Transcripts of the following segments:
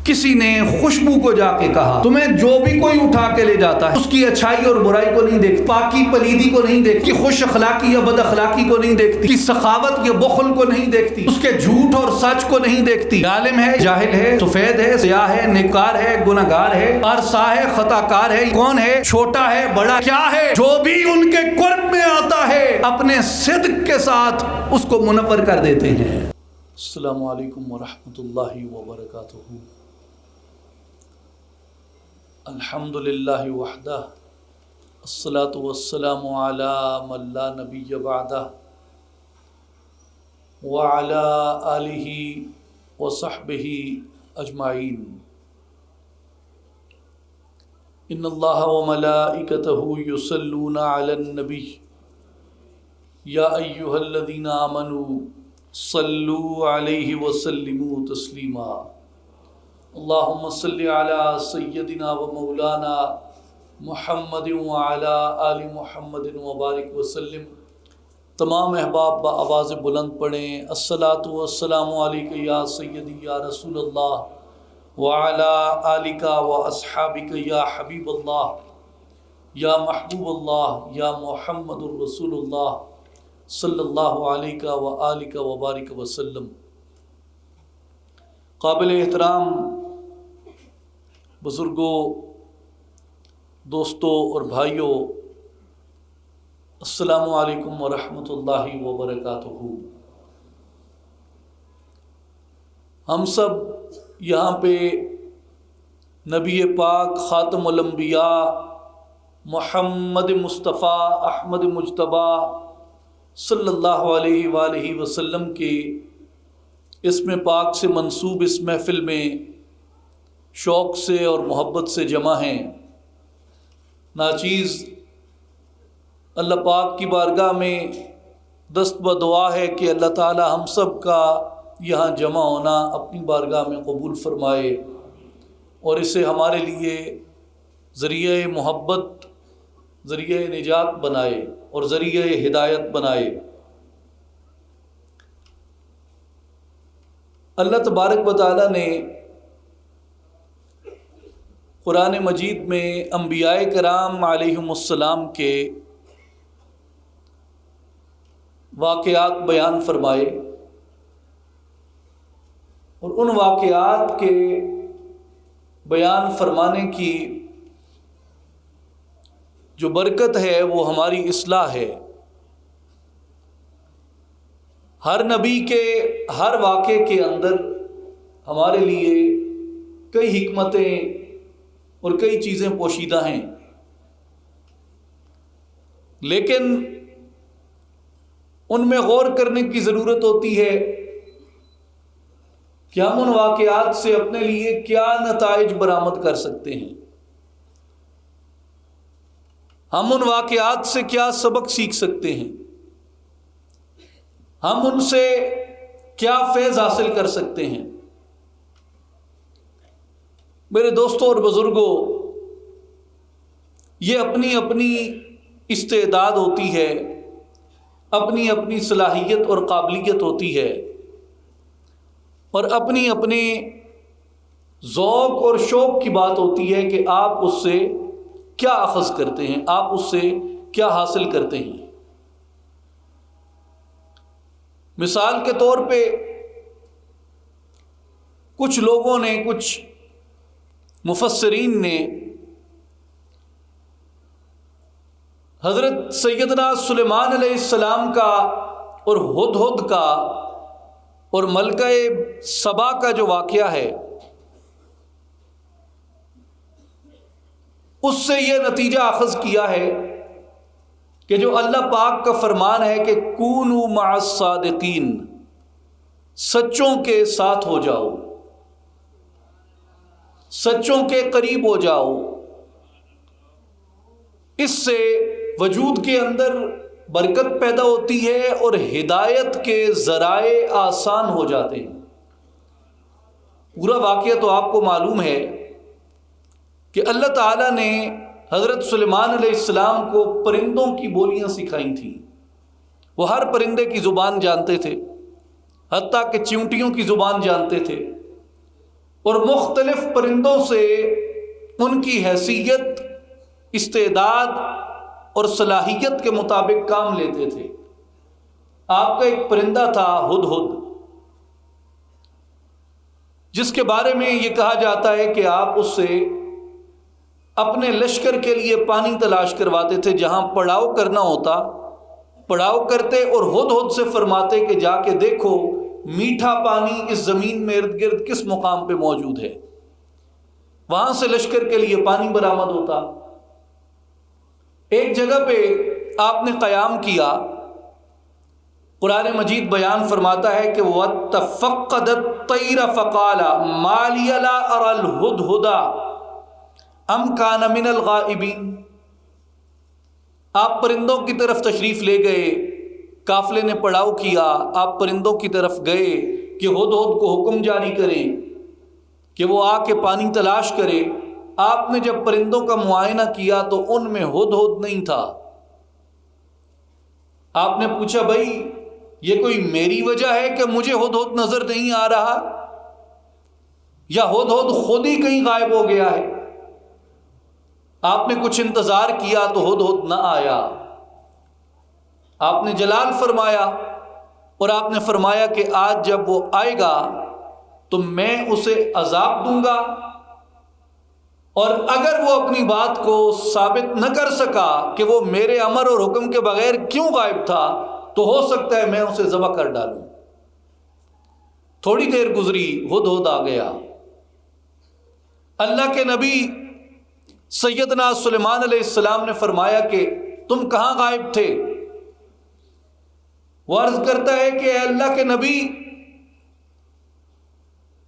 کسی نے خوشبو کو جا کے کہا تمہیں جو بھی کوئی اٹھا کے لے جاتا ہے اس کی اچھائی اور برائی کو نہیں دیکھتی، پاکی پلیدی کو نہیں دیکھتی، خوش اخلاقی یا بد اخلاقی کو نہیں دیکھتی، کی سخاوت یا بخل کو نہیں دیکھتی، اس کے جھوٹ اور سچ کو نہیں دیکھتی۔ عالم ہے، جاہل ہے، سفید ہے، سیاہ ہے، نیکار ہے، گناہگار ہے، عرصہ ہے، خطا کار ہے، کون ہے، چھوٹا ہے، بڑا، کیا ہے، جو بھی ان کے قرب میں آتا ہے اپنے صدق کے ساتھ اس کو منور کر دیتے ہیں۔ السلام علیکم ورحمۃ اللہ وبرکاتہ۔ الحمد للہ وحدہ، الصلاۃ والسلام علی من لا نبی بعدہ، وعلی آلہ وصحبہ اجمعین۔ ان اللہ وملائکتہ یصلون علی النبی یا ایہا الذین آمنوا صلوا علیہ وسلموا تسلیما۔ اللہم صلی علی سیدنا و مولانا محمد وعلی آل محمد وبارک وسلم۔ تمام احباب بآواز بلند پڑھیں، الصلاۃ والسلام علیک یا سیدی یا رسول اللہ وعلی آلک و اصحابک یا حبیب اللہ یا محبوب اللہ یا محمد الرسول اللہ صلی اللہ علیہ وآلہ وبارک وسلم۔ قابل احترام بزرگوں، دوستوں اور بھائیوں، السلام علیکم ورحمۃ اللہ وبرکاتہ۔ ہم سب یہاں پہ نبی پاک خاتم الانبیاء محمد مصطفیٰ احمد مجتبیٰ صلی اللہ علیہ وآلہ وسلم کے اسم پاک سے منسوب اس محفل میں شوق سے اور محبت سے جمع ہیں۔ ناچیز اللہ پاک کی بارگاہ میں دست بدعا ہے کہ اللہ تعالی ہم سب کا یہاں جمع ہونا اپنی بارگاہ میں قبول فرمائے اور اسے ہمارے لیے ذریعہ محبت، ذریعہ نجات بنائے اور ذریعہ ہدایت بنائے۔ اللہ تبارک و تعالی نے قرآن مجید میں انبیاء کرام علیہم السلام کے واقعات بیان فرمائے، اور ان واقعات کے بیان فرمانے کی جو برکت ہے وہ ہماری اصلاح ہے۔ ہر نبی کے ہر واقعے کے اندر ہمارے لیے کئی حکمتیں اور کئی چیزیں پوشیدہ ہیں، لیکن ان میں غور کرنے کی ضرورت ہوتی ہے کہ ہم ان واقعات سے اپنے لیے کیا نتائج برآمد کر سکتے ہیں، ہم ان واقعات سے کیا سبق سیکھ سکتے ہیں، ہم ان سے کیا فیض حاصل کر سکتے ہیں۔ میرے دوستوں اور بزرگوں، یہ اپنی اپنی استعداد ہوتی ہے، اپنی اپنی صلاحیت اور قابلیت ہوتی ہے، اور اپنی اپنی ذوق اور شوق کی بات ہوتی ہے کہ آپ اس سے کیا اخذ کرتے ہیں، آپ اس سے کیا حاصل کرتے ہیں۔ مثال کے طور پہ کچھ لوگوں نے، کچھ مفسرین نے حضرت سیدنا سلیمان علیہ السلام کا اور ہدہد کا اور ملکہ سبا کا جو واقعہ ہے اس سے یہ نتیجہ اخذ کیا ہے کہ جو اللہ پاک کا فرمان ہے کہ کونوا مع الصادقین، سچوں کے ساتھ ہو جاؤ، سچوں کے قریب ہو جاؤ، اس سے وجود کے اندر برکت پیدا ہوتی ہے اور ہدایت کے ذرائع آسان ہو جاتے ہیں۔ پورا واقعہ تو آپ کو معلوم ہے کہ اللہ تعالیٰ نے حضرت سلیمان علیہ السلام کو پرندوں کی بولیاں سکھائی تھیں۔ وہ ہر پرندے کی زبان جانتے تھے، حتیٰ کہ چیونٹیوں کی زبان جانتے تھے، اور مختلف پرندوں سے ان کی حیثیت، استعداد اور صلاحیت کے مطابق کام لیتے تھے۔ آپ کا ایک پرندہ تھا ہدہد، جس کے بارے میں یہ کہا جاتا ہے کہ آپ اس سے اپنے لشکر کے لیے پانی تلاش کرواتے تھے، جہاں پڑاؤ کرنا ہوتا پڑاؤ کرتے، اور ہدہد سے فرماتے کہ جا کے دیکھو میٹھا پانی اس زمین میں ارد گرد کس مقام پہ موجود ہے، وہاں سے لشکر کے لیے پانی برآمد ہوتا۔ ایک جگہ پہ آپ نے قیام کیا، قرآن مجید بیان فرماتا ہے کہ وَاتَّفَقَّدَ الطَّيْرَ فَقَالَ مَا لِيَ لَا أَرَى الْهُدْهُدَ أَمْ كَانَ مِنَ الْغَائِبِينَ۔ آپ پرندوں کی طرف تشریف لے گئے، قافلے نے پڑاؤ کیا، آپ پرندوں کی طرف گئے کہ ہدہد کو حکم جاری کریں کہ وہ آ کے پانی تلاش کرے۔ آپ نے جب پرندوں کا معائنہ کیا تو ان میں ہدہد نہیں تھا۔ آپ نے پوچھا بھائی یہ کوئی میری وجہ ہے کہ مجھے ہدہد نظر نہیں آ رہا، یا ہدہد خود ہی کہیں غائب ہو گیا ہے؟ آپ نے کچھ انتظار کیا تو ہدہد نہ آیا۔ آپ نے جلال فرمایا اور آپ نے فرمایا کہ آج جب وہ آئے گا تو میں اسے عذاب دوں گا، اور اگر وہ اپنی بات کو ثابت نہ کر سکا کہ وہ میرے امر اور حکم کے بغیر کیوں غائب تھا تو ہو سکتا ہے میں اسے ذبح کر ڈالوں۔ تھوڑی دیر گزری، ہدہد آ گیا۔ اللہ کے نبی سیدنا سلیمان علیہ السلام نے فرمایا کہ تم کہاں غائب تھے؟ وہ عرض کرتا ہے کہ اے اللہ کے نبی،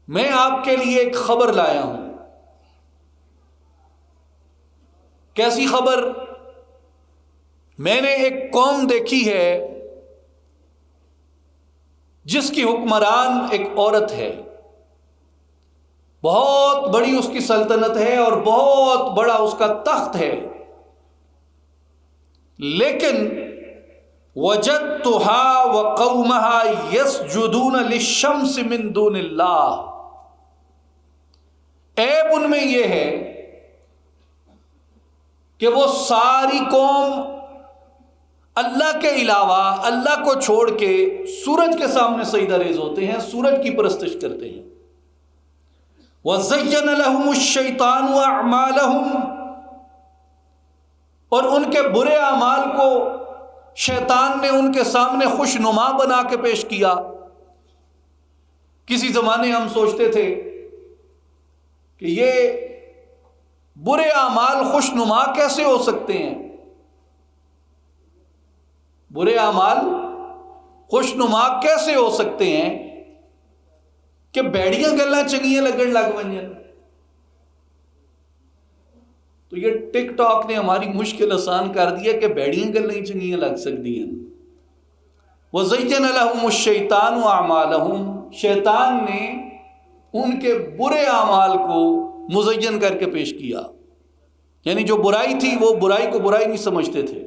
میں آپ کے لیے ایک خبر لایا ہوں۔ کیسی خبر؟ میں نے ایک قوم دیکھی ہے جس کی حکمران ایک عورت ہے، بہت بڑی اس کی سلطنت ہے اور بہت بڑا اس کا تخت ہے، لیکن وجدتها وقومها يسجدون للشمس من دون اللہ۔ عیب ان میں یہ ہے کہ وہ ساری قوم اللہ کے علاوہ، اللہ کو چھوڑ کے سورج کے سامنے سجدہ ریز ہوتے ہیں، سورج کی پرستش کرتے ہیں۔ وَزَيَّنَ لَهُمُ الشَّيْطَانُ أَعْمَالَهُمْ، اور ان کے برے اعمال کو شیطان نے ان کے سامنے خوش نما بنا کے پیش کیا۔ کسی زمانے ہم سوچتے تھے کہ یہ برے اعمال خوش نما کیسے ہو سکتے ہیں؟ برے اعمال خوش نما کیسے ہو سکتے ہیں کہ بیڑیاں گلاں چنگیاں لگن لگ ونجن؟ تو یہ ٹک ٹاک نے ہماری مشکل آسان کر دیا کہ بیڑیاں گلاں چنگیاں لگ سکتی ہیں۔ وَزَيَّنَ لَهُمُ الشَّيْطَانُ أَعْمَالَهُمْ، شیطان نے ان کے برے اعمال کو مزین کر کے پیش کیا، یعنی جو برائی تھی وہ برائی کو برائی نہیں سمجھتے تھے،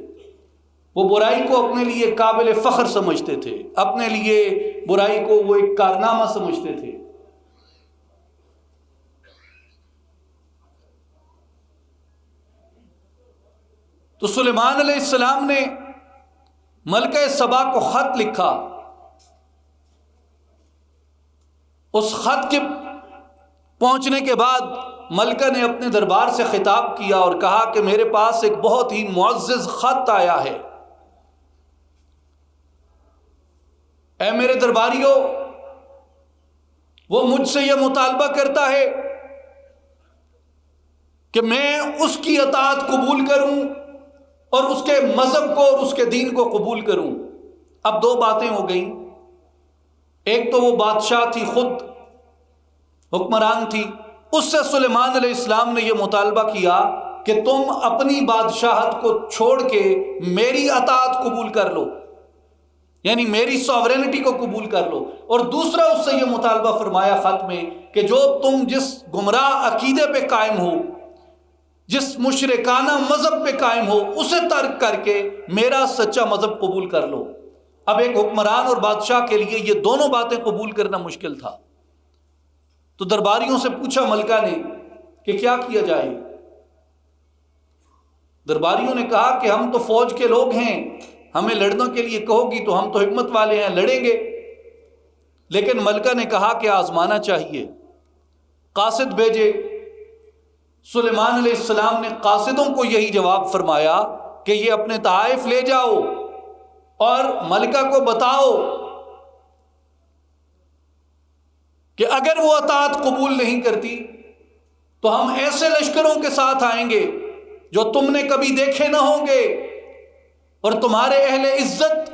وہ برائی کو اپنے لیے قابل فخر سمجھتے تھے، اپنے لیے برائی کو وہ ایک کارنامہ سمجھتے تھے۔ تو سلیمان علیہ السلام نے ملکہ سبا کو خط لکھا۔ اس خط کے پہنچنے کے بعد ملکہ نے اپنے دربار سے خطاب کیا اور کہا کہ میرے پاس ایک بہت ہی معزز خط آیا ہے۔ اے میرے درباریوں، وہ مجھ سے یہ مطالبہ کرتا ہے کہ میں اس کی اطاعت قبول کروں اور اس کے مذہب کو اور اس کے دین کو قبول کروں۔ اب دو باتیں ہو گئیں، ایک تو وہ بادشاہ تھی، خود حکمران تھی، اس سے سلیمان علیہ السلام نے یہ مطالبہ کیا کہ تم اپنی بادشاہت کو چھوڑ کے میری اطاعت قبول کر لو، یعنی میری ساورینٹی کو قبول کر لو۔ اور دوسرا اس سے یہ مطالبہ فرمایا خط میں کہ جو تم جس گمراہ عقیدے پہ قائم ہو، جس مشرکانہ مذہب پہ قائم ہو، اسے ترک کر کے میرا سچا مذہب قبول کر لو۔ اب ایک حکمران اور بادشاہ کے لیے یہ دونوں باتیں قبول کرنا مشکل تھا، تو درباریوں سے پوچھا ملکہ نے کہ کیا کیا جائے؟ درباریوں نے کہا کہ ہم تو فوج کے لوگ ہیں، ہمیں لڑنے کے لیے کہو گی تو ہم تو ہمت والے ہیں، لڑیں گے۔ لیکن ملکہ نے کہا کہ آزمانا چاہیے، قاصد بھیجے۔ سلیمان علیہ السلام نے قاصدوں کو یہی جواب فرمایا کہ یہ اپنے تحائف لے جاؤ اور ملکہ کو بتاؤ کہ اگر وہ اطاعت قبول نہیں کرتی تو ہم ایسے لشکروں کے ساتھ آئیں گے جو تم نے کبھی دیکھے نہ ہوں گے، اور تمہارے اہل عزت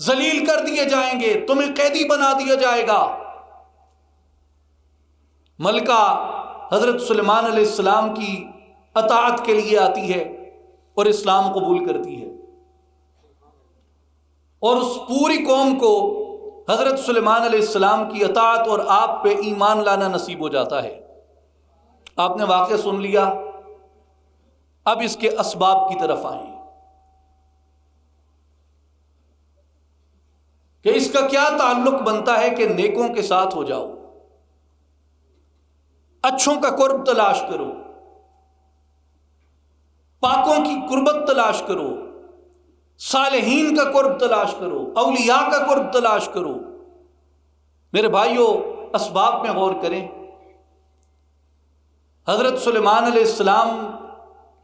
ذلیل کر دیے جائیں گے، تمہیں قیدی بنا دیا جائے گا۔ ملکہ حضرت سلیمان علیہ السلام کی اطاعت کے لیے آتی ہے اور اسلام قبول کرتی ہے، اور اس پوری قوم کو حضرت سلیمان علیہ السلام کی اطاعت اور آپ پہ ایمان لانا نصیب ہو جاتا ہے۔ آپ نے واقعہ سن لیا، اب اس کے اسباب کی طرف آئیں کہ اس کا کیا تعلق بنتا ہے کہ نیکوں کے ساتھ ہو جاؤ، اچھوں کا قرب تلاش کرو، پاکوں کی قربت تلاش کرو، صالحین کا قرب تلاش کرو، اولیاء کا قرب تلاش کرو۔ میرے بھائیوں، اسباب میں غور کریں۔ حضرت سلیمان علیہ السلام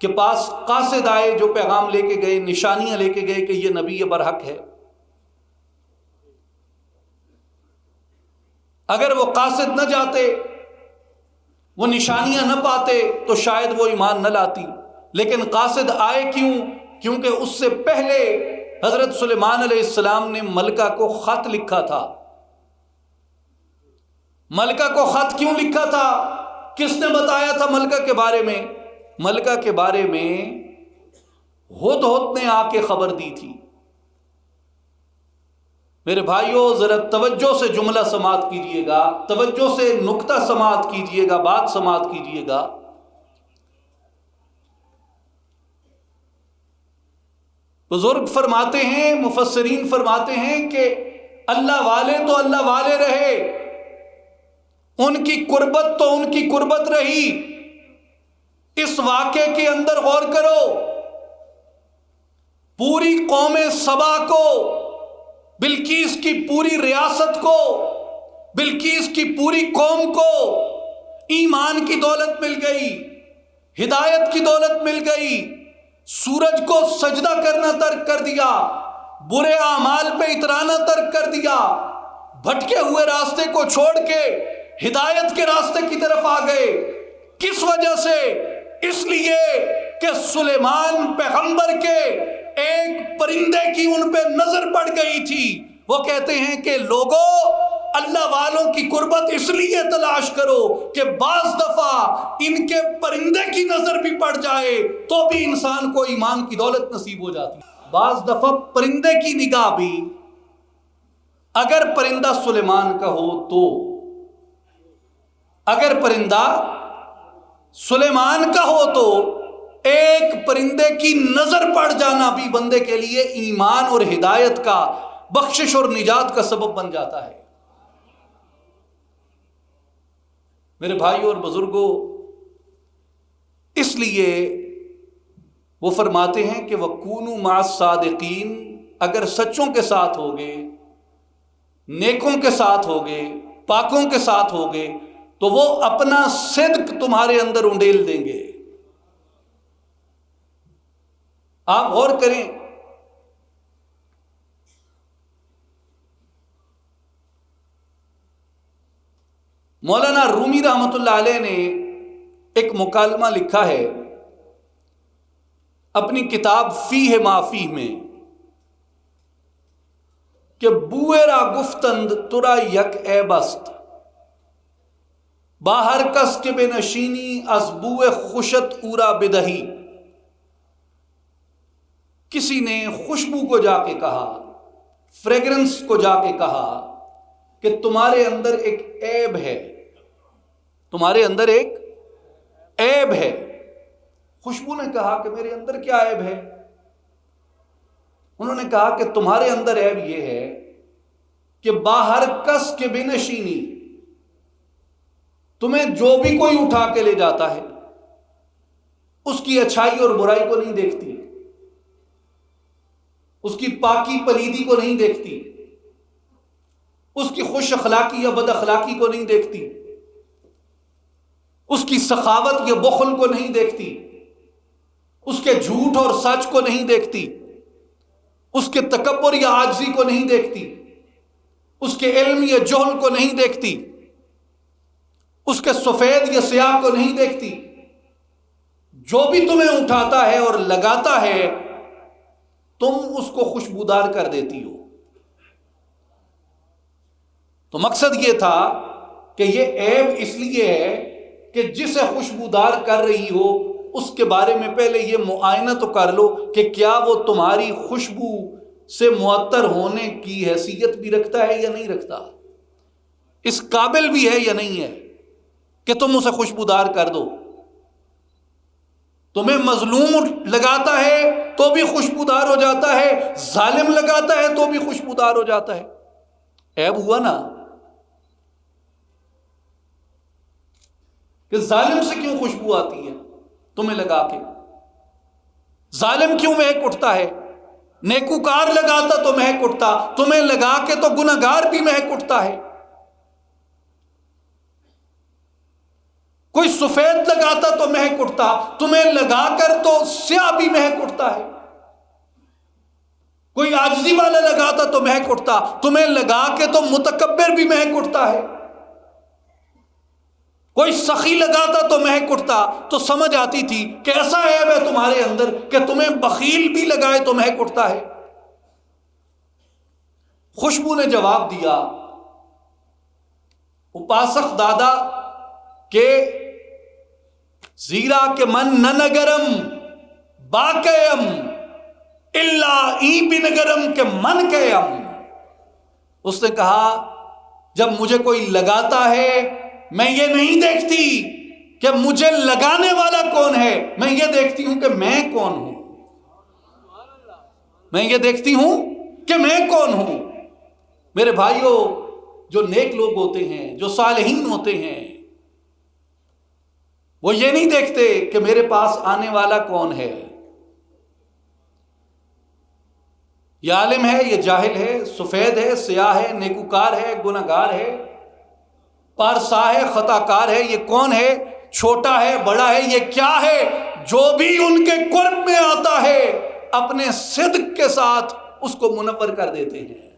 کے پاس قاصد آئے جو پیغام لے کے گئے، نشانیاں لے کے گئے کہ یہ نبی برحق ہے۔ اگر وہ قاصد نہ جاتے، وہ نشانیاں نہ پاتے تو شاید وہ ایمان نہ لاتی، لیکن قاصد آئے کیوں؟ کیونکہ اس سے پہلے حضرت سلیمان علیہ السلام نے ملکہ کو خط لکھا تھا۔ ملکہ کو خط کیوں لکھا تھا؟ کس نے بتایا تھا ملکہ کے بارے میں؟ ملکہ کے بارے میں ہدہد نے آ کے خبر دی تھی۔ میرے بھائیوں، ذرا توجہ سے جملہ سماعت کیجئے گا، توجہ سے نکتہ سماعت کیجئے گا، بات سماعت کیجئے گا۔ بزرگ فرماتے ہیں، مفسرین فرماتے ہیں کہ اللہ والے تو اللہ والے رہے، ان کی قربت تو ان کی قربت رہی۔ اس واقعے کے اندر غور کرو، پوری قوم سبا کو، بلقیس کی پوری ریاست کو، بلقیس کی پوری قوم کو ایمان کی دولت مل گئی، ہدایت کی دولت مل گئی، سورج کو سجدہ کرنا ترک کر دیا، برے اعمال پہ اترانا ترک کر دیا، بھٹکے ہوئے راستے کو چھوڑ کے ہدایت کے راستے کی طرف آ گئے۔ کس وجہ سے؟ اس لیے کہ سلیمان پیغمبر کے ایک پرندے کی ان پہ نظر پڑ گئی تھی۔ وہ کہتے ہیں کہ لوگوں، اللہ والوں کی قربت اس لیے تلاش کرو کہ بعض دفعہ ان کے پرندے کی نظر بھی پڑ جائے تو بھی انسان کو ایمان کی دولت نصیب ہو جاتی ہے۔ بعض دفعہ پرندے کی نگاہ بھی، اگر پرندہ سلیمان کا ہو تو، اگر پرندہ سلیمان کا ہو تو ایک پرندے کی نظر پڑ جانا بھی بندے کے لیے ایمان اور ہدایت کا، بخشش اور نجات کا سبب بن جاتا ہے۔ میرے بھائیوں اور بزرگوں، اس لیے وہ فرماتے ہیں کہ وَكُونُوا مَعَ الصَّادِقِينَ، اگر سچوں کے ساتھ ہوگے، نیکوں کے ساتھ ہوگے، پاکوں کے ساتھ ہوگے، تو وہ اپنا صدق تمہارے اندر انڈیل دیں گے۔ آپ غور کریں، مولانا رومی رحمۃ اللہ علیہ نے ایک مکالمہ لکھا ہے اپنی کتاب فیہ ما فیہ میں کہ بوئے را گفتند ترا یک اے بست، باہر کس کے بے نشینی از بوئے خوشت اورا بدہی۔ کسی نے خوشبو کو جا کے کہا، فریگرنس کو جا کے کہا کہ تمہارے اندر ایک عیب ہے، تمہارے اندر ایک عیب ہے۔ خوشبو نے کہا کہ میرے اندر کیا عیب ہے؟ انہوں نے کہا کہ تمہارے اندر عیب یہ ہے کہ باہر کس کے بے نشینی، تمہیں جو بھی کوئی اٹھا کے لے جاتا ہے اس کی اچھائی اور برائی کو نہیں دیکھتی، اس کی پاکی پلیدی کو نہیں دیکھتی، اس کی خوش اخلاقی یا بد اخلاقی کو نہیں دیکھتی، اس کی سخاوت یا بخل کو نہیں دیکھتی، اس کے جھوٹ اور سچ کو نہیں دیکھتی، اس کے تکبر یا عاجزی کو نہیں دیکھتی، اس کے علم یا جہل کو نہیں دیکھتی، اس کے سفید یا سیاہ کو نہیں دیکھتی۔ جو بھی تمہیں اٹھاتا ہے اور لگاتا ہے تم اس کو خوشبودار کر دیتی ہو۔ تو مقصد یہ تھا کہ یہ عیب اس لیے ہے کہ جسے خوشبودار کر رہی ہو اس کے بارے میں پہلے یہ معائنہ تو کر لو کہ کیا وہ تمہاری خوشبو سے معطر ہونے کی حیثیت بھی رکھتا ہے یا نہیں رکھتا، اس قابل بھی ہے یا نہیں ہے کہ تم اسے خوشبودار کر دو۔ تمہیں مظلوم لگاتا ہے تو بھی خوشبودار ہو جاتا ہے، ظالم لگاتا ہے تو بھی خوشبودار ہو جاتا ہے۔ عیب ہوا نا کہ ظالم سے کیوں خوشبو آتی ہے تمہیں لگا کے، ظالم کیوں مہک اٹھتا ہے، نیکوکار لگاتا تو مہک اٹھتا، تمہیں لگا کے تو گنہگار بھی مہک اٹھتا ہے۔ کوئی سفید لگاتا تو مہک اٹھتا، تمہیں لگا کر تو سیاہ بھی مہک اٹھتا ہے۔ کوئی عاجزی والا لگاتا تو مہک اٹھتا، تمہیں لگا کے تو متکبر بھی مہک اٹھتا ہے۔ کوئی سخی لگاتا تو مہک اٹھتا، تو سمجھ آتی تھی کہ ایسا عیب ہے تمہارے اندر کہ تمہیں بخیل بھی لگائے تو مہک اٹھتا ہے۔ خوشبو نے جواب دیا، اپاسک دادا کہ زیرا کہ من نہ نگرم باقیم الا ای بنگرم کہ من کیم۔ اس نے کہا جب مجھے کوئی لگاتا ہے میں یہ نہیں دیکھتی کہ مجھے لگانے والا کون ہے، میں یہ دیکھتی ہوں کہ میں کون ہوں، میں یہ دیکھتی ہوں کہ میں کون ہوں۔ میرے بھائیوں، جو نیک لوگ ہوتے ہیں، جو صالحین ہوتے ہیں، وہ یہ نہیں دیکھتے کہ میرے پاس آنے والا کون ہے، یہ عالم ہے، یہ جاہل ہے، سفید ہے، سیاہ ہے، نیکوکار ہے، گنہگار ہے، پارسا ہے، خطا کار ہے، یہ کون ہے، چھوٹا ہے، بڑا ہے، یہ کیا ہے؟ جو بھی ان کے قرب میں آتا ہے اپنے صدق کے ساتھ اس کو منور کر دیتے ہیں،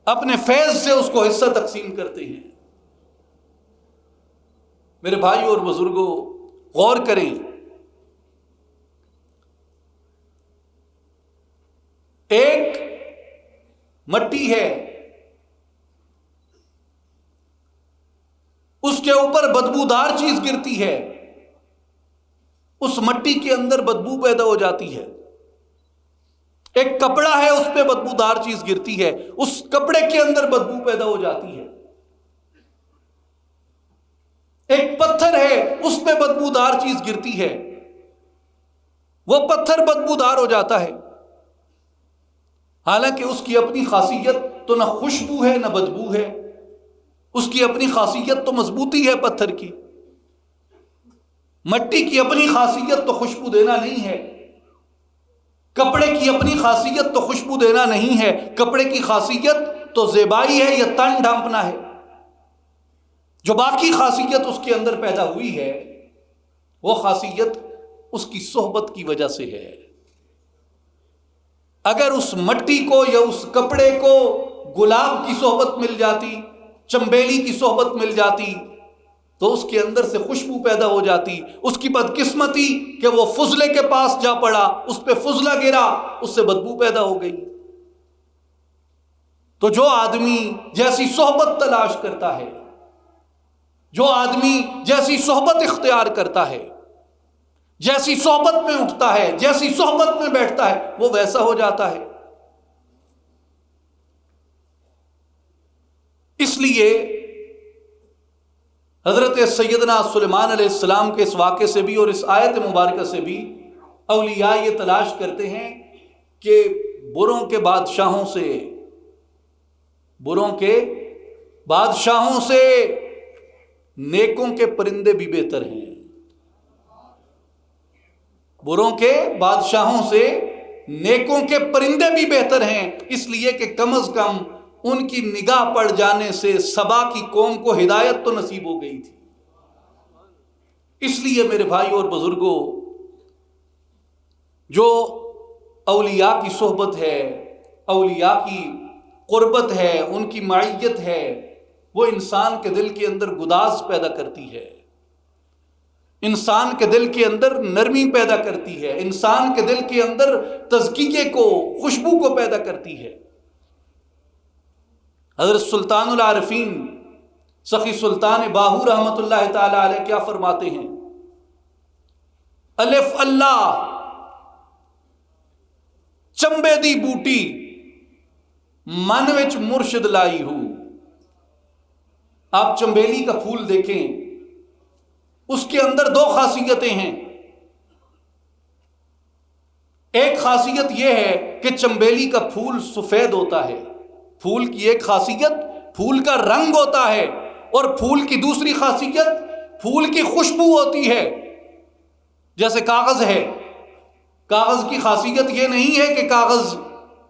اپنے فیض سے اس کو حصہ تقسیم کرتے ہیں۔ میرے بھائیوں اور بزرگوں، غور کریں، ایک مٹی ہے، اس کے اوپر بدبودار چیز گرتی ہے، اس مٹی کے اندر بدبو پیدا ہو جاتی ہے۔ ایک کپڑا ہے، اس پہ بدبودار چیز گرتی ہے، اس کپڑے کے اندر بدبو پیدا ہو جاتی ہے۔ ایک پتھر ہے، اس پہ بدبودار چیز گرتی ہے، وہ پتھر بدبودار ہو جاتا ہے، حالانکہ اس کی اپنی خاصیت تو نہ خوشبو ہے نہ بدبو ہے، اس کی اپنی خاصیت تو مضبوطی ہے پتھر کی۔ مٹی کی اپنی خاصیت تو خوشبو دینا نہیں ہے، کپڑے کی اپنی خاصیت تو خوشبو دینا نہیں ہے، کپڑے کی خاصیت تو زیبائی ہے یا تن ڈھانپنا ہے۔ جو باقی خاصیت اس کے اندر پیدا ہوئی ہے وہ خاصیت اس کی صحبت کی وجہ سے ہے۔ اگر اس مٹی کو یا اس کپڑے کو گلاب کی صحبت مل جاتی، چنبیلی کی صحبت مل جاتی تو اس کے اندر سے خوشبو پیدا ہو جاتی۔ اس کی بدقسمتی کہ وہ فضلے کے پاس جا پڑا، اس پہ فضلہ گرا، اس سے بدبو پیدا ہو گئی۔ تو جو آدمی جیسی صحبت تلاش کرتا ہے، جو آدمی جیسی صحبت اختیار کرتا ہے، جیسی صحبت میں اٹھتا ہے، جیسی صحبت میں بیٹھتا ہے، وہ ویسا ہو جاتا ہے۔ اس لیے حضرت سیدنا سلیمان علیہ السلام کے اس واقعے سے بھی اور اس آیت مبارکہ سے بھی اولیاء یہ تلاش کرتے ہیں کہ بروں کے بادشاہوں سے نیکوں کے پرندے بھی بہتر ہیں، بروں کے بادشاہوں سے نیکوں کے پرندے بھی بہتر ہیں، اس لیے کہ کم از کم ان کی نگاہ پڑ جانے سے سبا کی قوم کو ہدایت تو نصیب ہو گئی تھی۔ اس لیے میرے بھائی اور بزرگوں، جو اولیاء کی صحبت ہے، اولیاء کی قربت ہے، ان کی معیت ہے، وہ انسان کے دل کے اندر گداز پیدا کرتی ہے، انسان کے دل کے اندر نرمی پیدا کرتی ہے، انسان کے دل کے اندر تزکیے کو، خوشبو کو پیدا کرتی ہے۔ حضرت سلطان العارفین سخی سلطان باہو رحمت اللہ تعالی علیہ کیا فرماتے ہیں؟ الف اللہ چمبے دی بوٹی من وچ مرشد لائی ہوں۔ آپ چمبیلی کا پھول دیکھیں، اس کے اندر دو خاصیتیں ہیں۔ ایک خاصیت یہ ہے کہ چمبیلی کا پھول سفید ہوتا ہے، پھول کی ایک خاصیت پھول کا رنگ ہوتا ہے، اور پھول کی دوسری خاصیت پھول کی خوشبو ہوتی ہے۔ جیسے کاغذ ہے، کاغذ کی خاصیت یہ نہیں ہے کہ کاغذ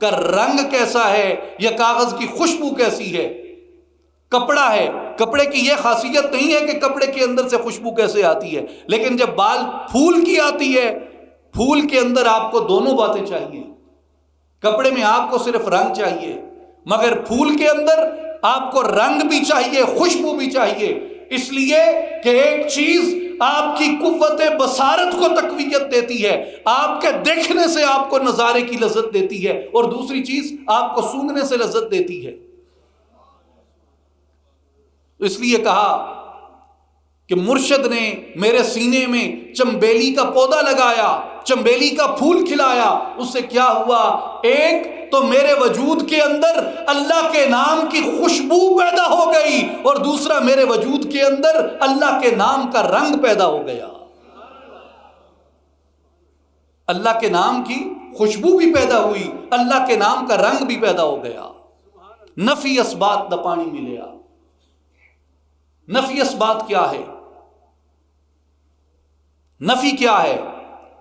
کا رنگ کیسا ہے یا کاغذ کی خوشبو کیسی ہے۔ کپڑا ہے، کپڑے کی یہ خاصیت نہیں ہے کہ کپڑے کے اندر سے خوشبو کیسے آتی ہے، لیکن جب بال پھول کی آتی ہے، پھول کے اندر آپ کو دونوں باتیں چاہیے۔ کپڑے میں آپ کو صرف رنگ چاہیے، مگر پھول کے اندر آپ کو رنگ بھی چاہیے، خوشبو بھی چاہیے، اس لیے کہ ایک چیز آپ کی قوت بصارت کو تقویت دیتی ہے، آپ کے دیکھنے سے آپ کو نظارے کی لذت دیتی ہے، اور دوسری چیز آپ کو سونگھنے سے لذت دیتی ہے۔ اس لیے کہا کہ مرشد نے میرے سینے میں چمبیلی کا پودا لگایا، چمبیلی کا پھول کھلایا، اس سے کیا ہوا؟ ایک تو میرے وجود کے اندر اللہ کے نام کی خوشبو پیدا ہو گئی، اور دوسرا میرے وجود کے اندر اللہ کے نام کا رنگ پیدا ہو گیا۔ اللہ کے نام کی خوشبو بھی پیدا ہوئی، اللہ کے نام کا رنگ بھی پیدا ہو گیا۔ نفی اسبات دا پانی ملیا۔ نفی اسبات کیا ہے؟ نفی کیا ہے؟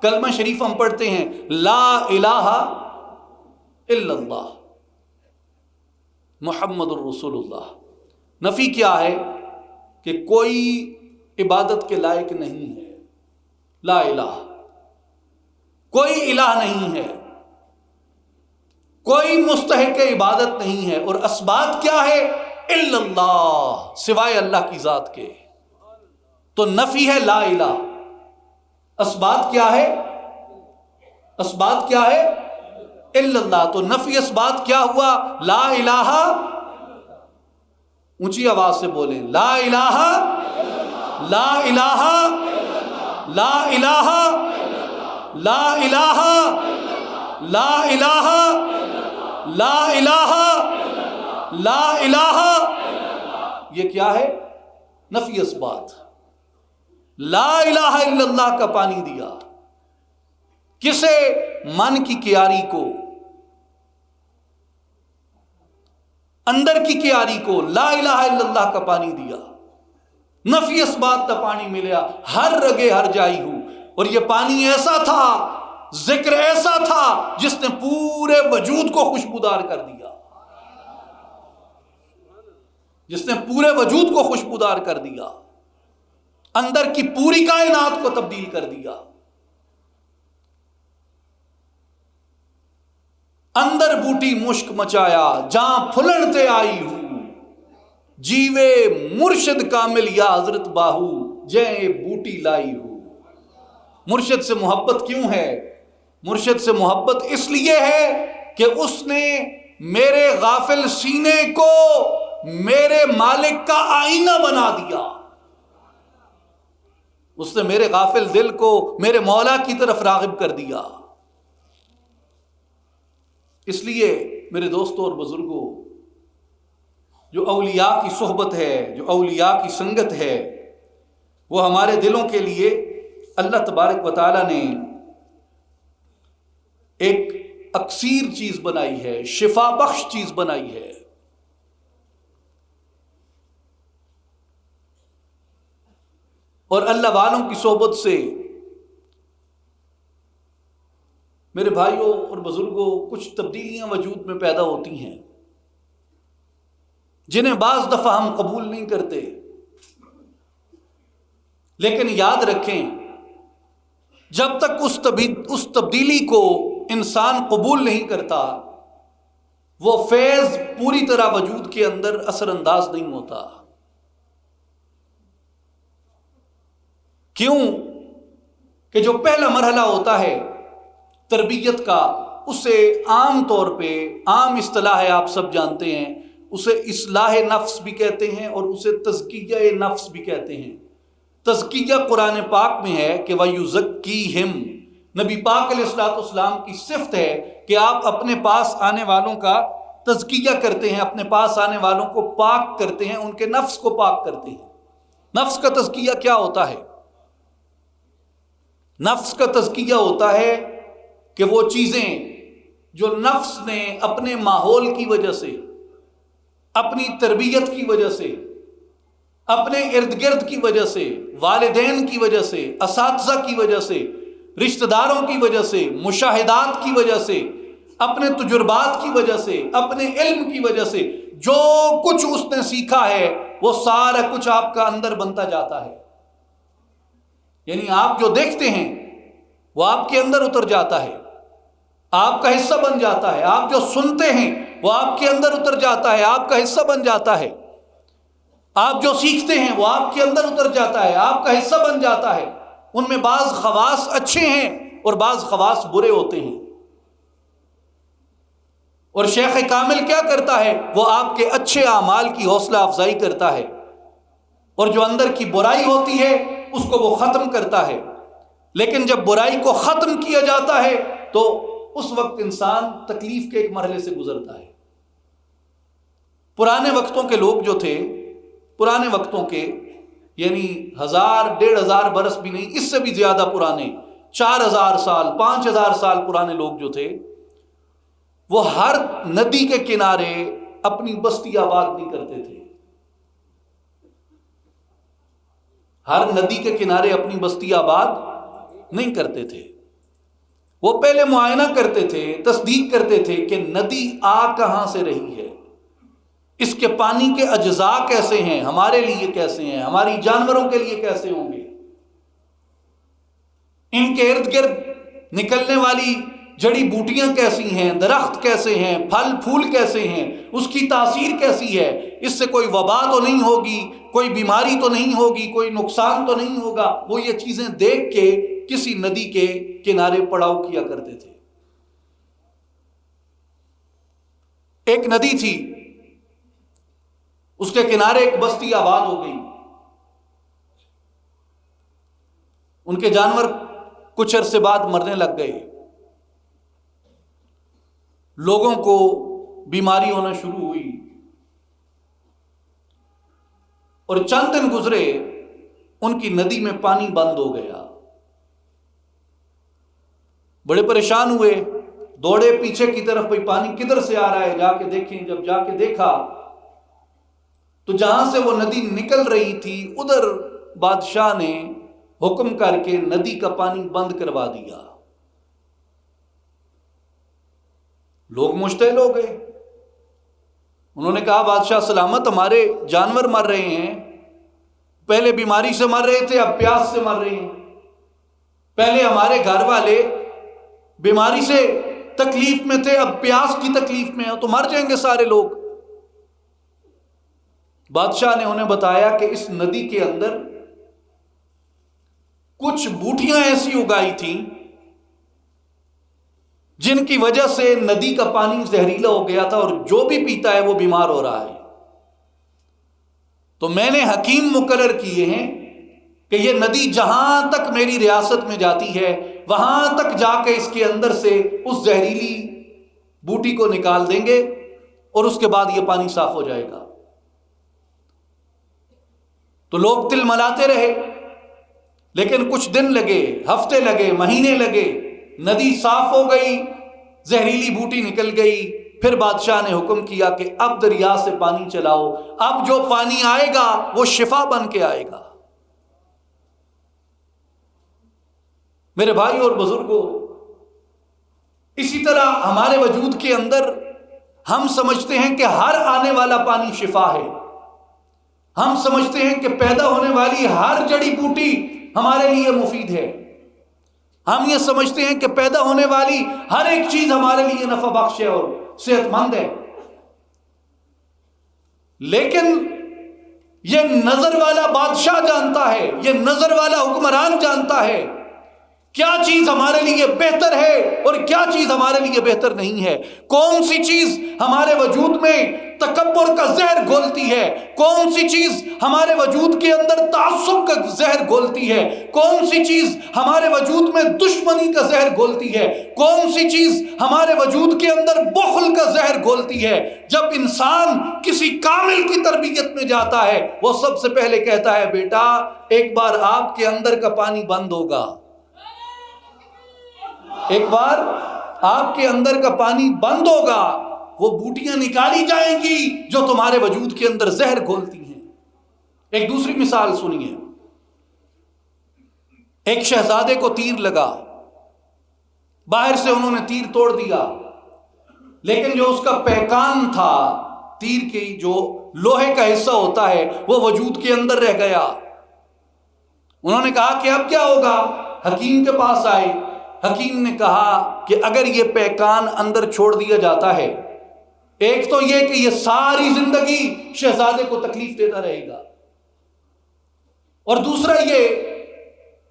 کلمہ شریف ہم پڑھتے ہیں، لا الہ الا اللہ محمد الرسول اللہ۔ نفی کیا ہے؟ کہ کوئی عبادت کے لائق نہیں ہے، لا الہ، کوئی الہ نہیں ہے، کوئی مستحق عبادت نہیں ہے۔ اور اسبات کیا ہے؟ الا اللہ، سوائے اللہ کی ذات کے۔ تو نفی ہے لا الہ۔ اسبات کیا ہے؟ اسبات کیا ہے؟ الا اللہ۔ تو نفی اسبات کیا ہوا؟ لا الہ، اونچی آواز سے بولیں، لا الہ، لا الہ، لا الہ، لا الہ، لا الہ، لا الہ، لا الہ۔ یہ کیا ہے؟ نفی اسبات۔ لا الہ الا اللہ کا پانی دیا کسے؟ من کی کیاری کو، اندر کی کیاری کو لا الہ الا اللہ کا پانی دیا۔ نفی اسبات کا پانی ملیا، ہر رگے ہر جائی ہوں۔ اور یہ پانی ایسا تھا، ذکر ایسا تھا جس نے پورے وجود کو خوشبودار کر دیا، جس نے پورے وجود کو خوشبودار کر دیا، اندر کی پوری کائنات کو تبدیل کر دیا۔ اندر بوٹی مشک مچایا، جہاں پھلنتے آئی ہوں، جیوے مرشد کامل یا حضرت باہو، جے بوٹی لائی ہوں۔ مرشد سے محبت کیوں ہے؟ مرشد سے محبت اس لیے ہے کہ اس نے میرے غافل سینے کو میرے مالک کا آئینہ بنا دیا، اس نے میرے غافل دل کو میرے مولا کی طرف راغب کر دیا۔ اس لیے میرے دوستوں اور بزرگوں، جو اولیاء کی صحبت ہے، جو اولیاء کی سنگت ہے، وہ ہمارے دلوں کے لیے اللہ تبارک و تعالیٰ نے ایک اکسیر چیز بنائی ہے، شفا بخش چیز بنائی ہے۔ اور اللہ والوں کی صحبت سے میرے بھائیوں اور بزرگوں کچھ تبدیلیاں وجود میں پیدا ہوتی ہیں جنہیں بعض دفعہ ہم قبول نہیں کرتے، لیکن یاد رکھیں جب تک اس تبدیلی کو انسان قبول نہیں کرتا وہ فیض پوری طرح وجود کے اندر اثر انداز نہیں ہوتا۔ کیوں کہ جو پہلا مرحلہ ہوتا ہے تربیت کا، اسے عام طور پہ عام اصطلاح ہے، آپ سب جانتے ہیں، اسے اصلاح نفس بھی کہتے ہیں اور اسے تزکیہ نفس بھی کہتے ہیں۔ تزکیہ قرآن پاک میں ہے کہ وَيُزَكِّيهِمْ، نبی پاک علیہ الصلوۃ والسلام کی صفت ہے کہ آپ اپنے پاس آنے والوں کا تزکیہ کرتے ہیں، اپنے پاس آنے والوں کو پاک کرتے ہیں، ان کے نفس کو پاک کرتے ہیں۔ نفس کا تزکیہ کیا ہوتا ہے؟ نفس کا تزکیہ ہوتا ہے کہ وہ چیزیں جو نفس نے اپنے ماحول کی وجہ سے، اپنی تربیت کی وجہ سے، اپنے ارد گرد کی وجہ سے، والدین کی وجہ سے، اساتذہ کی وجہ سے، رشتہ داروں کی وجہ سے، مشاہدات کی وجہ سے، اپنے تجربات کی وجہ سے، اپنے علم کی وجہ سے جو کچھ اس نے سیکھا ہے وہ سارا کچھ آپ کا اندر بنتا جاتا ہے۔ یعنی آپ جو دیکھتے ہیں وہ آپ کے اندر اتر جاتا ہے، آپ کا حصہ بن جاتا ہے۔ آپ جو سنتے ہیں وہ آپ کے اندر اتر جاتا ہے، آپ کا حصہ بن جاتا ہے۔ آپ جو سیکھتے ہیں وہ آپ کے اندر اتر جاتا ہے، آپ کا حصہ بن جاتا ہے۔ ان میں بعض خواص اچھے ہیں اور بعض خواص برے ہوتے ہیں، اور شیخ کامل کیا کرتا ہے؟ وہ آپ کے اچھے اعمال کی حوصلہ افزائی کرتا ہے، اور جو اندر کی برائی ہوتی ہے اس کو وہ ختم کرتا ہے۔ لیکن جب برائی کو ختم کیا جاتا ہے تو اس وقت انسان تکلیف کے ایک مرحلے سے گزرتا ہے۔ پرانے وقتوں کے لوگ جو تھے، پرانے وقتوں کے یعنی 1000 1500 برس بھی نہیں، اس سے بھی زیادہ پرانے، 4000 سال 5000 سال پرانے لوگ جو تھے، وہ ہر ندی کے کنارے اپنی بستی آباد نہیں کرتے تھے۔ ہر ندی کے کنارے اپنی بستی آباد نہیں کرتے تھے۔ وہ پہلے معائنہ کرتے تھے، تصدیق کرتے تھے کہ ندی آ کہاں سے رہی ہے، اس کے پانی کے اجزاء کیسے ہیں، ہمارے لیے کیسے ہیں، ہماری جانوروں کے لیے کیسے ہوں گے، ان کے ارد گرد نکلنے والی جڑی بوٹیاں کیسی ہیں، درخت کیسے ہیں، پھل پھول کیسے ہیں، اس کی تاثیر کیسی ہے، اس سے کوئی وبا تو نہیں ہوگی، کوئی بیماری تو نہیں ہوگی، کوئی نقصان تو نہیں ہوگا۔ وہ یہ چیزیں دیکھ کے کسی ندی کے کنارے پڑاؤ کیا کرتے تھے۔ ایک ندی تھی، اس کے کنارے ایک بستی آباد ہو گئی، ان کے جانور کچھ عرصے بعد مرنے لگ گئے، لوگوں کو بیماری ہونا شروع ہوئی، اور چند دن گزرے ان کی ندی میں پانی بند ہو گیا۔ بڑے پریشان ہوئے، دوڑے پیچھے کی طرف، بھئی پانی کدھر سے آ رہا ہے، جا کے دیکھیں۔ جب جا کے دیکھا تو جہاں سے وہ ندی نکل رہی تھی ادھر بادشاہ نے حکم کر کے ندی کا پانی بند کروا دیا۔ لوگ مشتعل ہو گئے، انہوں نے کہا بادشاہ سلامت، ہمارے جانور مر رہے ہیں، پہلے بیماری سے مر رہے تھے، اب پیاس سے مر رہے ہیں، پہلے ہمارے گھر والے بیماری سے تکلیف میں تھے، اب پیاس کی تکلیف میں ہیں، تو مر جائیں گے سارے لوگ۔ بادشاہ نے انہیں بتایا کہ اس ندی کے اندر کچھ بوٹیاں ایسی اگائی تھیں جن کی وجہ سے ندی کا پانی زہریلا ہو گیا تھا، اور جو بھی پیتا ہے وہ بیمار ہو رہا ہے۔ تو میں نے حکیم مقرر کیے ہیں کہ یہ ندی جہاں تک میری ریاست میں جاتی ہے وہاں تک جا کے اس کے اندر سے اس زہریلی بوٹی کو نکال دیں گے، اور اس کے بعد یہ پانی صاف ہو جائے گا۔ تو لوگ تل ملاتے رہے، لیکن کچھ دن لگے، ہفتے لگے، مہینے لگے، ندی صاف ہو گئی، زہریلی بوٹی نکل گئی۔ پھر بادشاہ نے حکم کیا کہ اب دریا سے پانی چلاؤ، اب جو پانی آئے گا وہ شفا بن کے آئے گا۔ میرے بھائی اور بزرگوں، اسی طرح ہمارے وجود کے اندر ہم سمجھتے ہیں کہ ہر آنے والا پانی شفا ہے، ہم سمجھتے ہیں کہ پیدا ہونے والی ہر جڑی بوٹی ہمارے لیے مفید ہے، ہم یہ سمجھتے ہیں کہ پیدا ہونے والی ہر ایک چیز ہمارے لیے نفع بخش ہے اور صحت مند ہے، لیکن یہ نظر والا بادشاہ جانتا ہے، یہ نظر والا حکمران جانتا ہے کیا چیز ہمارے لیے بہتر ہے اور کیا چیز ہمارے لیے بہتر نہیں ہے، کون سی چیز ہمارے وجود میں تکبر کا زہر گھولتی ہے، کون سی چیز ہمارے وجود کے اندر تعصب کا زہر گھولتی ہے، کون سی چیز ہمارے وجود میں دشمنی کا زہر گھولتی ہے، کون سی چیز ہمارے وجود کے اندر بخل کا زہر گھولتی ہے۔ جب انسان کسی کامل کی تربیت میں جاتا ہے، وہ سب سے پہلے کہتا ہے بیٹا ایک بار آپ کے اندر کا پانی بند ہوگا، ایک بار آپ کے اندر کا پانی بند ہوگا، وہ بوٹیاں نکالی جائیں گی جو تمہارے وجود کے اندر زہر گھولتی ہیں۔ ایک دوسری مثال سنیے، ایک شہزادے کو تیر لگا، باہر سے انہوں نے تیر توڑ دیا، لیکن جو اس کا پیکان تھا، تیر کی جو لوہے کا حصہ ہوتا ہے، وہ وجود کے اندر رہ گیا۔ انہوں نے کہا کہ اب کیا ہوگا؟ حکیم کے پاس آئے، حکیم نے کہا کہ اگر یہ پیکان اندر چھوڑ دیا جاتا ہے، ایک تو یہ کہ یہ ساری زندگی شہزادے کو تکلیف دیتا رہے گا، اور دوسرا یہ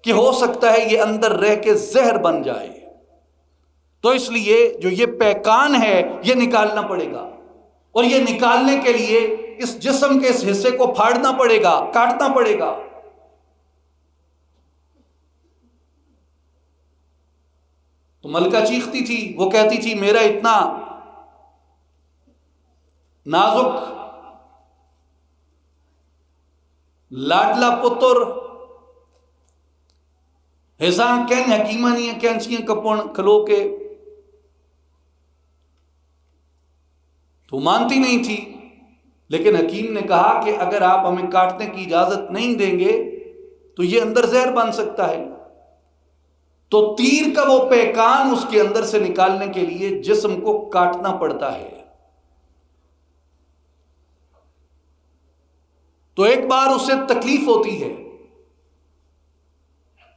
کہ ہو سکتا ہے یہ اندر رہ کے زہر بن جائے، تو اس لیے جو یہ پیکان ہے یہ نکالنا پڑے گا، اور یہ نکالنے کے لیے اس جسم کے اس حصے کو پھاڑنا پڑے گا، کاٹنا پڑے گا۔ تو ملکہ چیختی تھی، وہ کہتی تھی میرا اتنا نازک لاڈلا پتر ہزاں کین حکیمانی کینچیاں کپن کھلو کے، تو مانتی نہیں تھی، لیکن حکیم نے کہا کہ اگر آپ ہمیں کاٹنے کی اجازت نہیں دیں گے تو یہ اندر زہر بن سکتا ہے۔ تو تیر کا وہ پیکان اس کے اندر سے نکالنے کے لیے جسم کو کاٹنا پڑتا ہے۔ تو ایک بار اسے تکلیف ہوتی ہے،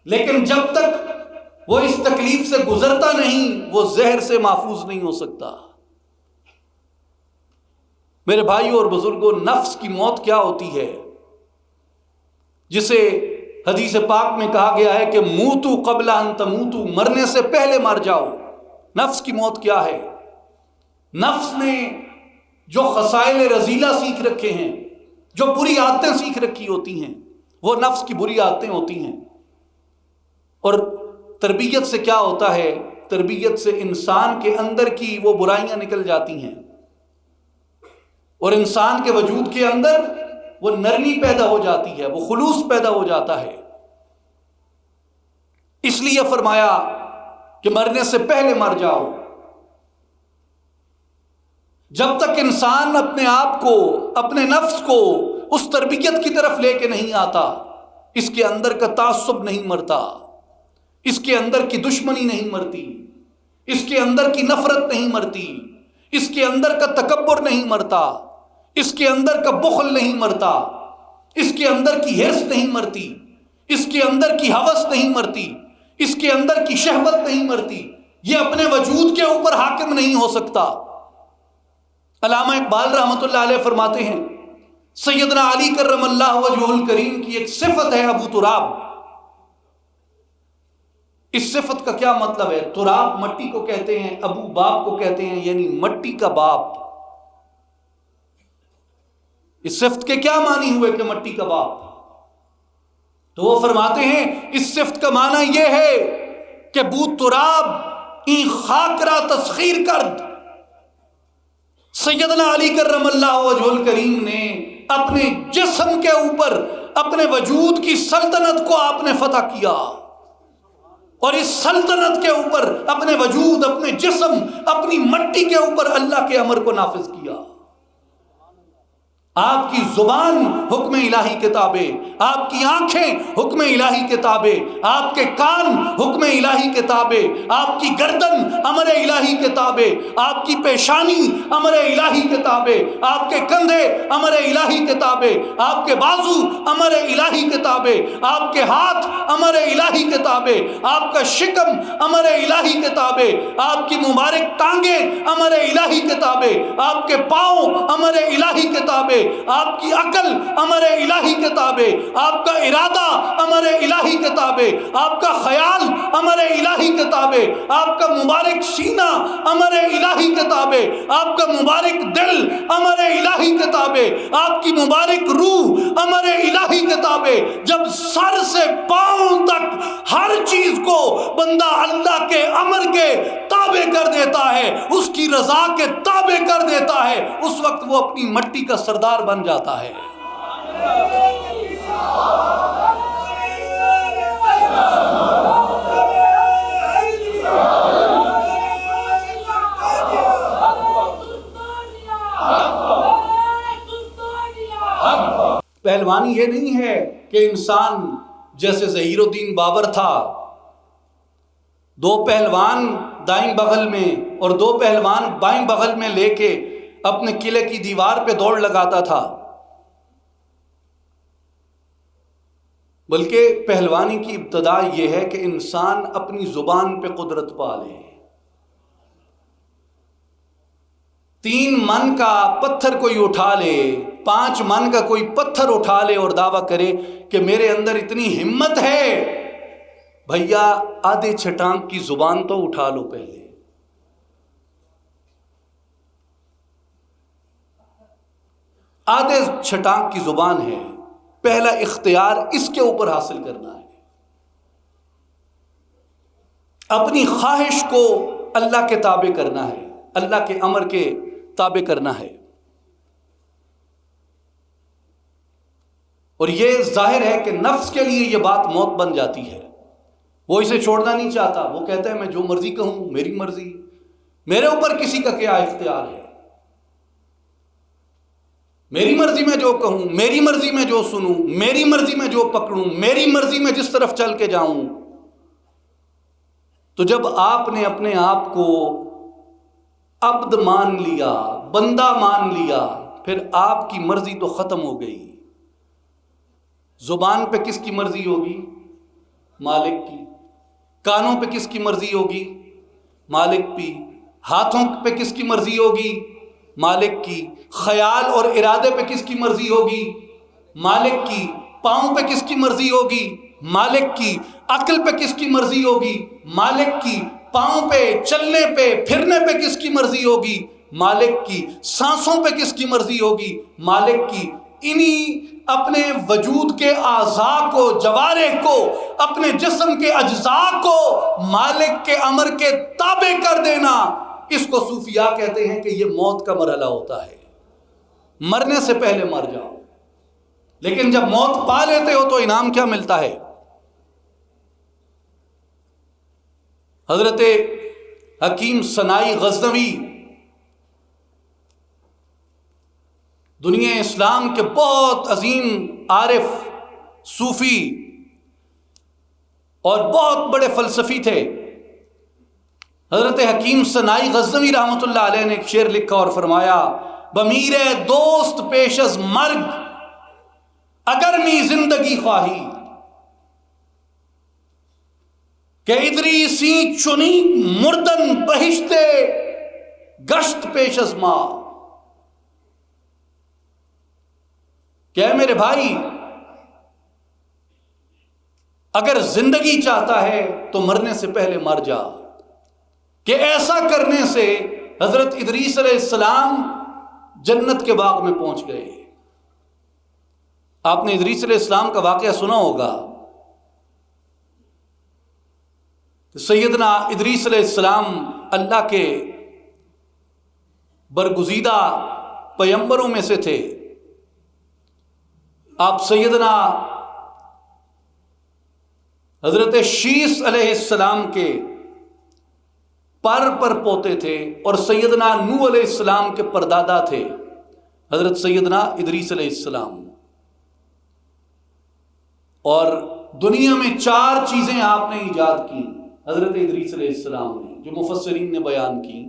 لیکن جب تک وہ اس تکلیف سے گزرتا نہیں، وہ زہر سے محفوظ نہیں ہو سکتا۔ میرے بھائیوں اور بزرگوں، نفس کی موت کیا ہوتی ہے، جسے حدیث پاک میں کہا گیا ہے کہ موتو قبل ان تموتو، مرنے سے پہلے مر جاؤ۔ نفس کی موت کیا ہے؟ نفس نے جو خصائل رذیلہ سیکھ رکھے ہیں، جو بری عادتیں سیکھ رکھی ہوتی ہیں، وہ نفس کی بری عادتیں ہوتی ہیں۔ اور تربیت سے کیا ہوتا ہے؟ تربیت سے انسان کے اندر کی وہ برائیاں نکل جاتی ہیں، اور انسان کے وجود کے اندر وہ نرمی پیدا ہو جاتی ہے، وہ خلوص پیدا ہو جاتا ہے۔ اس لیے فرمایا کہ مرنے سے پہلے مر جاؤ۔ جب تک انسان اپنے آپ کو، اپنے نفس کو اس تربیت کی طرف لے کے نہیں آتا، اس کے اندر کا تعصب نہیں مرتا، اس کے اندر کی دشمنی نہیں مرتی، اس کے اندر کی نفرت نہیں مرتی، اس کے اندر کا تکبر نہیں مرتا، اس کے اندر کا بخل نہیں مرتا، اس کے اندر کی ہرس نہیں مرتی، اس کے اندر کی ہوس نہیں مرتی، اس کے اندر کی شہوت نہیں مرتی، یہ اپنے وجود کے اوپر حاکم نہیں ہو سکتا۔ علامہ اقبال رحمۃ اللہ علیہ فرماتے ہیں، سیدنا علی کرم اللہ وجہہ الکریم کی ایک صفت ہے ابو تراب۔ اس صفت کا کیا مطلب ہے؟ تراب مٹی کو کہتے ہیں، ابو باپ کو کہتے ہیں، یعنی مٹی کا باپ۔ اس صفت کے کیا معنی ہوئے کہ مٹی کا باپ؟ تو وہ فرماتے ہیں اس صفت کا معنی یہ ہے کہ بو تراب این خاک را تسخیر کرد۔ سیدنا علی کرم اللہ وجہہ الکریم نے اپنے جسم کے اوپر اپنے وجود کی سلطنت کو آپ نے فتح کیا، اور اس سلطنت کے اوپر اپنے وجود، اپنے جسم، اپنی مٹی کے اوپر اللہ کے امر کو نافذ کیا۔ آپ کی زبان حکم الہی کتابیں، آپ کی آنکھیں حکم الہی کتابیں، آپ کے کان حکم الہی کتابیں، آپ کی گردن امر الہی کتابیں، آپ کی پیشانی امر الہی کتابیں، آپ کے کندھے امر الہی کتابیں، آپ کے بازو امر الہی کتابیں، آپ کے ہاتھ امر الہی کتابیں، آپ کا شکم امر الہی کتابیں، آپ کی مبارک ٹانگیں امر الہی کتابیں، آپ کے پاؤں امر الہی کتابیں، آپ کی عقل امر الہی کتابیں، آپ کا ارادہ امر الہی کتابیں، آپ کا خیال امر الہی کتابیں، آپ کا مبارک سینہ امر الہی کتابیں، آپ کا مبارک دل امر الہی کتابیں، آپ کی مبارک روح امر الہی کتابیں۔ جب سر سے پاؤں تک ہر چیز کو بندہ اللہ کے امر کے تابع کر دیتا ہے، اس کی رضا کے تابع کر دیتا ہے، اس وقت وہ اپنی مٹی کا سردار بن جاتا ہے۔ پہلوانی یہ نہیں ہے کہ انسان جیسے ظہیر الدین بابر تھا، دو پہلوان دائیں بغل میں اور دو پہلوان بائیں بغل میں لے کے اپنے قلعے کی دیوار پہ دوڑ لگاتا تھا، بلکہ پہلوانی کی ابتدا یہ ہے کہ انسان اپنی زبان پہ قدرت پا لے۔ 3 من کا پتھر کوئی اٹھا لے، 5 من کا کوئی پتھر اٹھا لے اور دعویٰ کرے کہ میرے اندر اتنی ہمت ہے، بھیا آدھے چھٹانک کی زبان تو اٹھا لو پہلے۔ آدھے چھٹانک کی زبان ہے، پہلا اختیار اس کے اوپر حاصل کرنا ہے، اپنی خواہش کو اللہ کے تابع کرنا ہے، اللہ کے امر کے تابع کرنا ہے۔ اور یہ ظاہر ہے کہ نفس کے لیے یہ بات موت بن جاتی ہے، وہ اسے چھوڑنا نہیں چاہتا، وہ کہتا ہے میں جو مرضی کہوں، میری مرضی، میرے اوپر کسی کا کیا اختیار ہے، میری مرضی میں جو کہوں، میری مرضی میں جو سنوں، میری مرضی میں جو پکڑوں، میری مرضی میں جس طرف چل کے جاؤں۔ تو جب آپ نے اپنے آپ کو عبد مان لیا، بندہ مان لیا، پھر آپ کی مرضی تو ختم ہو گئی۔ زبان پہ کس کی مرضی ہوگی؟ مالک کی۔ کانوں پہ کس کی مرضی ہوگی؟ مالک کی۔ ہاتھوں پہ کس کی مرضی ہوگی؟ مالک کی۔ خیال اور ارادے پہ کس کی مرضی ہوگی؟ مالک کی۔ پاؤں پہ کس کی مرضی ہوگی؟ مالک کی۔ عقل پہ کس کی مرضی ہوگی؟ مالک کی۔ پاؤں پہ، چلنے پہ، پھرنے پہ کس کی مرضی ہوگی؟ مالک کی۔ سانسوں پہ کس کی مرضی ہوگی؟ مالک کی۔ انہی اپنے وجود کے اعضاء کو، جوارح کو، اپنے جسم کے اجزاء کو مالک کے امر کے تابع کر دینا، اس کو صوفیاء کہتے ہیں کہ یہ موت کا مرحلہ ہوتا ہے۔ مرنے سے پہلے مر جاؤ، لیکن جب موت پا لیتے ہو تو انعام کیا ملتا ہے؟ حضرت حکیم سنائی غزنوی دنیا اسلام کے بہت عظیم عارف، صوفی اور بہت بڑے فلسفی تھے۔ حضرت حکیم سنائی غزنوی رحمۃ اللہ علیہ نے ایک شعر لکھا اور فرمایا، بمیر دوست پیش از مرگ اگر می زندگی خواہی، کہ ادریسی چنی مردن بہشتے گشت پیش از ما، کہ میرے بھائی اگر زندگی چاہتا ہے تو مرنے سے پہلے مر جا، کہ ایسا کرنے سے حضرت ادریس علیہ السلام جنت کے باغ میں پہنچ گئے۔ آپ نے ادریس علیہ السلام کا واقعہ سنا ہوگا، سیدنا ادریس علیہ السلام اللہ کے برگزیدہ پیغمبروں میں سے تھے۔ آپ سیدنا حضرت شیس علیہ السلام کے پر پوتے تھے اور سیدنا نوح علیہ السلام کے پردادا تھے۔ حضرت سیدنا ادریس علیہ السلام. اور دنیا میں 4 چیزیں آپ نے ایجاد کی حضرت ادریس علیہ السلام نے، جو مفسرین نے بیان کی.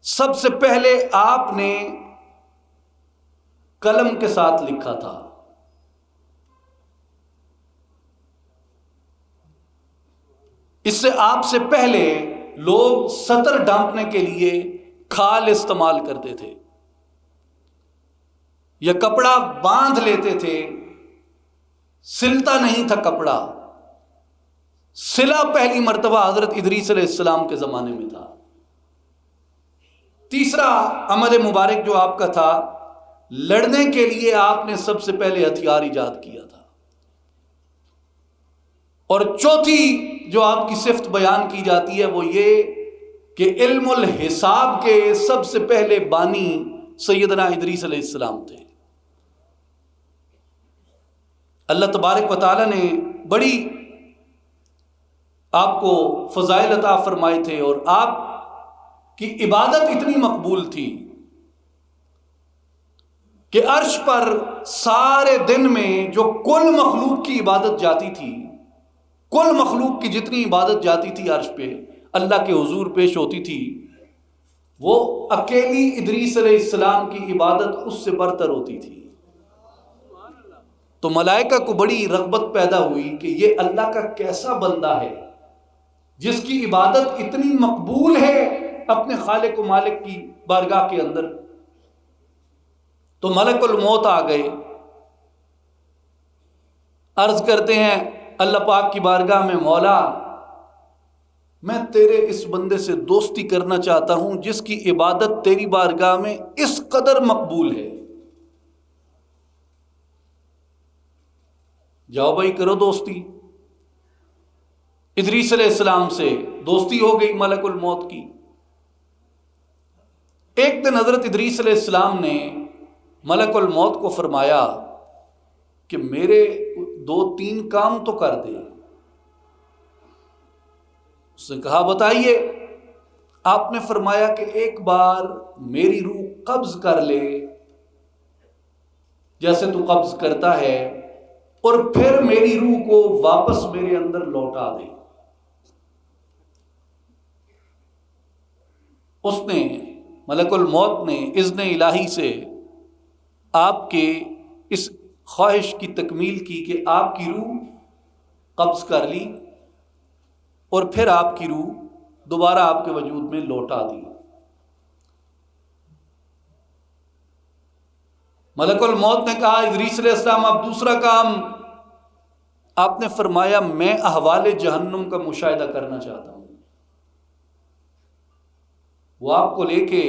سب سے پہلے آپ نے قلم کے ساتھ لکھا تھا. اس سے آپ سے پہلے لوگ سطر ڈھانپنے کے لیے کھال استعمال کرتے تھے یا کپڑا باندھ لیتے تھے. سلتا نہیں تھا کپڑا. سلا پہلی مرتبہ حضرت ادریس علیہ السلام کے زمانے میں تھا. تیسرا عمل مبارک جو آپ کا تھا، لڑنے کے لیے آپ نے سب سے پہلے ہتھیار ایجاد کیا تھا. اور چوتھی جو آپ کی صفت بیان کی جاتی ہے وہ یہ کہ علم الحساب کے سب سے پہلے بانی سیدنا ادریس علیہ السلام تھے. اللہ تبارک و تعالی نے بڑی آپ کو فضائل عطا فرمائے تھے، اور آپ کی عبادت اتنی مقبول تھی کہ عرش پر سارے دن میں جو کل مخلوق کی عبادت جاتی تھی، کل مخلوق کی جتنی عبادت جاتی تھی عرش پہ اللہ کے حضور پیش ہوتی تھی، وہ اکیلی ادریس علیہ السلام کی عبادت اس سے برتر ہوتی تھی. تو ملائکہ کو بڑی رغبت پیدا ہوئی کہ یہ اللہ کا کیسا بندہ ہے جس کی عبادت اتنی مقبول ہے اپنے خالق و مالک کی بارگاہ کے اندر. تو ملک الموت آ گئے، عرض کرتے ہیں اللہ پاک کی بارگاہ میں، مولا میں تیرے اس بندے سے دوستی کرنا چاہتا ہوں جس کی عبادت تیری بارگاہ میں اس قدر مقبول ہے. جاؤ بھائی کرو دوستی. ادریس علیہ السلام سے دوستی ہو گئی ملک الموت کی. ایک دن حضرت ادریس علیہ السلام نے ملک الموت کو فرمایا کہ میرے 2-3 کام تو کر دے. اس نے کہا بتائیے. آپ نے فرمایا کہ ایک بار میری روح قبض کر لے جیسے تو قبض کرتا ہے، اور پھر میری روح کو واپس میرے اندر لوٹا دے. اس نے ملک الموت نے اذن الہی سے آپ کے اس خواہش کی تکمیل کی کہ آپ کی روح قبض کر لی اور پھر آپ کی روح دوبارہ آپ کے وجود میں لوٹا دی. ملک الموت نے کہا ادریس علیہ السلام اب دوسرا کام. آپ نے فرمایا میں احوال جہنم کا مشاہدہ کرنا چاہتا ہوں. وہ آپ کو لے کے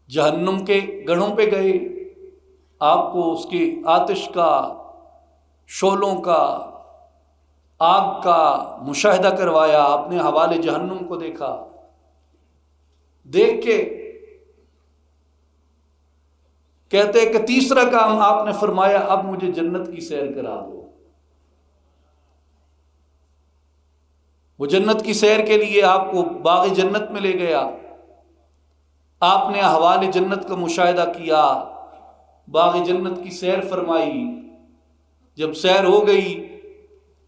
جہنم کے گڑھوں پہ گئے، آپ کو اس کے آتش کا، شعلوں کا، آگ کا مشاہدہ کروایا. آپ نے احوال جہنم کو دیکھا. دیکھ کے کہتے کہ تیسرا کام آپ نے فرمایا اب مجھے جنت کی سیر کرا دو. وہ جنت کی سیر کے لیے آپ کو باغ جنت میں لے گیا. آپ نے احوال جنت کا مشاہدہ کیا، باغ جنت کی سیر فرمائی. جب سیر ہو گئی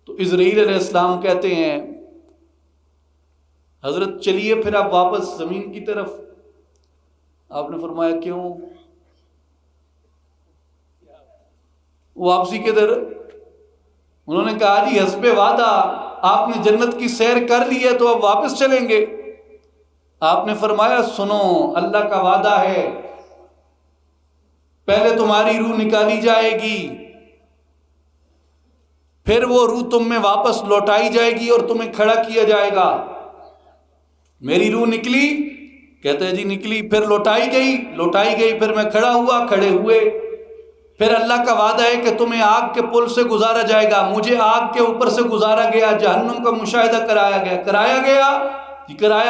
تو اسرائیل علیہ السلام کہتے ہیں حضرت چلیے پھر آپ واپس زمین کی طرف. آپ نے فرمایا کیوں؟ واپسی کے در انہوں نے کہا جی حسب وعدہ آپ نے جنت کی سیر کر لی ہے تو اب واپس چلیں گے. آپ نے فرمایا سنو اللہ کا وعدہ ہے پہلے تمہاری روح نکالی جائے گی، پھر وہ روح تم میں واپس لوٹائی جائے گی اور تمہیں کھڑا کیا جائے گا. میری روح نکلی، کہتے ہیں جی نکلی، پھر لوٹائی گئی، پھر میں کھڑا ہوا، کھڑے ہوئے. پھر اللہ کا وعدہ ہے کہ تمہیں آگ کے پل سے گزارا جائے گا. مجھے آگ کے اوپر سے گزارا گیا، جہنم کا مشاہدہ کرایا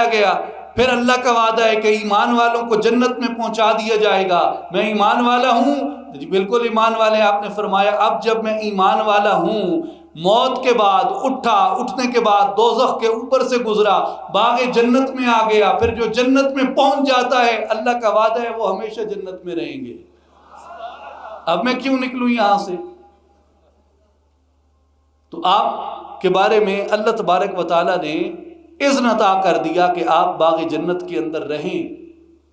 گیا. پھر اللہ کا وعدہ ہے کہ ایمان والوں کو جنت میں پہنچا دیا جائے گا. میں ایمان والا ہوں. جی بالکل ایمان والے. آپ نے فرمایا اب جب میں ایمان والا ہوں موت کے بعد اٹھا، اٹھنے کے بعد دوزخ کے اوپر سے گزرا، باغ جنت میں آ گیا، پھر جو جنت میں پہنچ جاتا ہے اللہ کا وعدہ ہے وہ ہمیشہ جنت میں رہیں گے۔ اب میں کیوں نکلوں یہاں سے؟ تو آپ کے بارے میں اللہ تبارک و تعالیٰ نے اذن عطا کر دیا کہ آپ باغ جنت کے اندر رہیں۔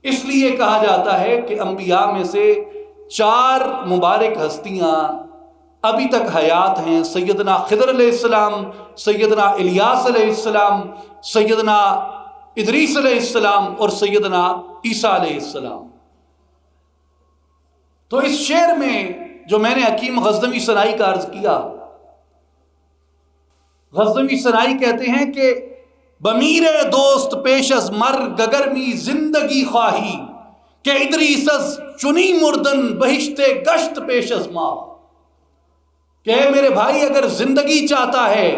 اس لیے کہا جاتا ہے کہ انبیاء میں سے 4 مبارک ہستیاں ابھی تک حیات ہیں، سیدنا خضر علیہ السلام، سیدنا الیاس علیہ السلام، سیدنا ادریس علیہ السلام اور سیدنا عیسیٰ علیہ السلام۔ تو اس شعر میں جو میں نے حکیم غزنوی سنائی کا عرض کیا، غزنوی سنائی کہتے ہیں کہ بمیر دوست پیش از مرگ اگر می زندگی خواہی کہ ادریس از چنی مردن بہشت گشت پیش از ماں، کہ میرے بھائی اگر زندگی چاہتا ہے،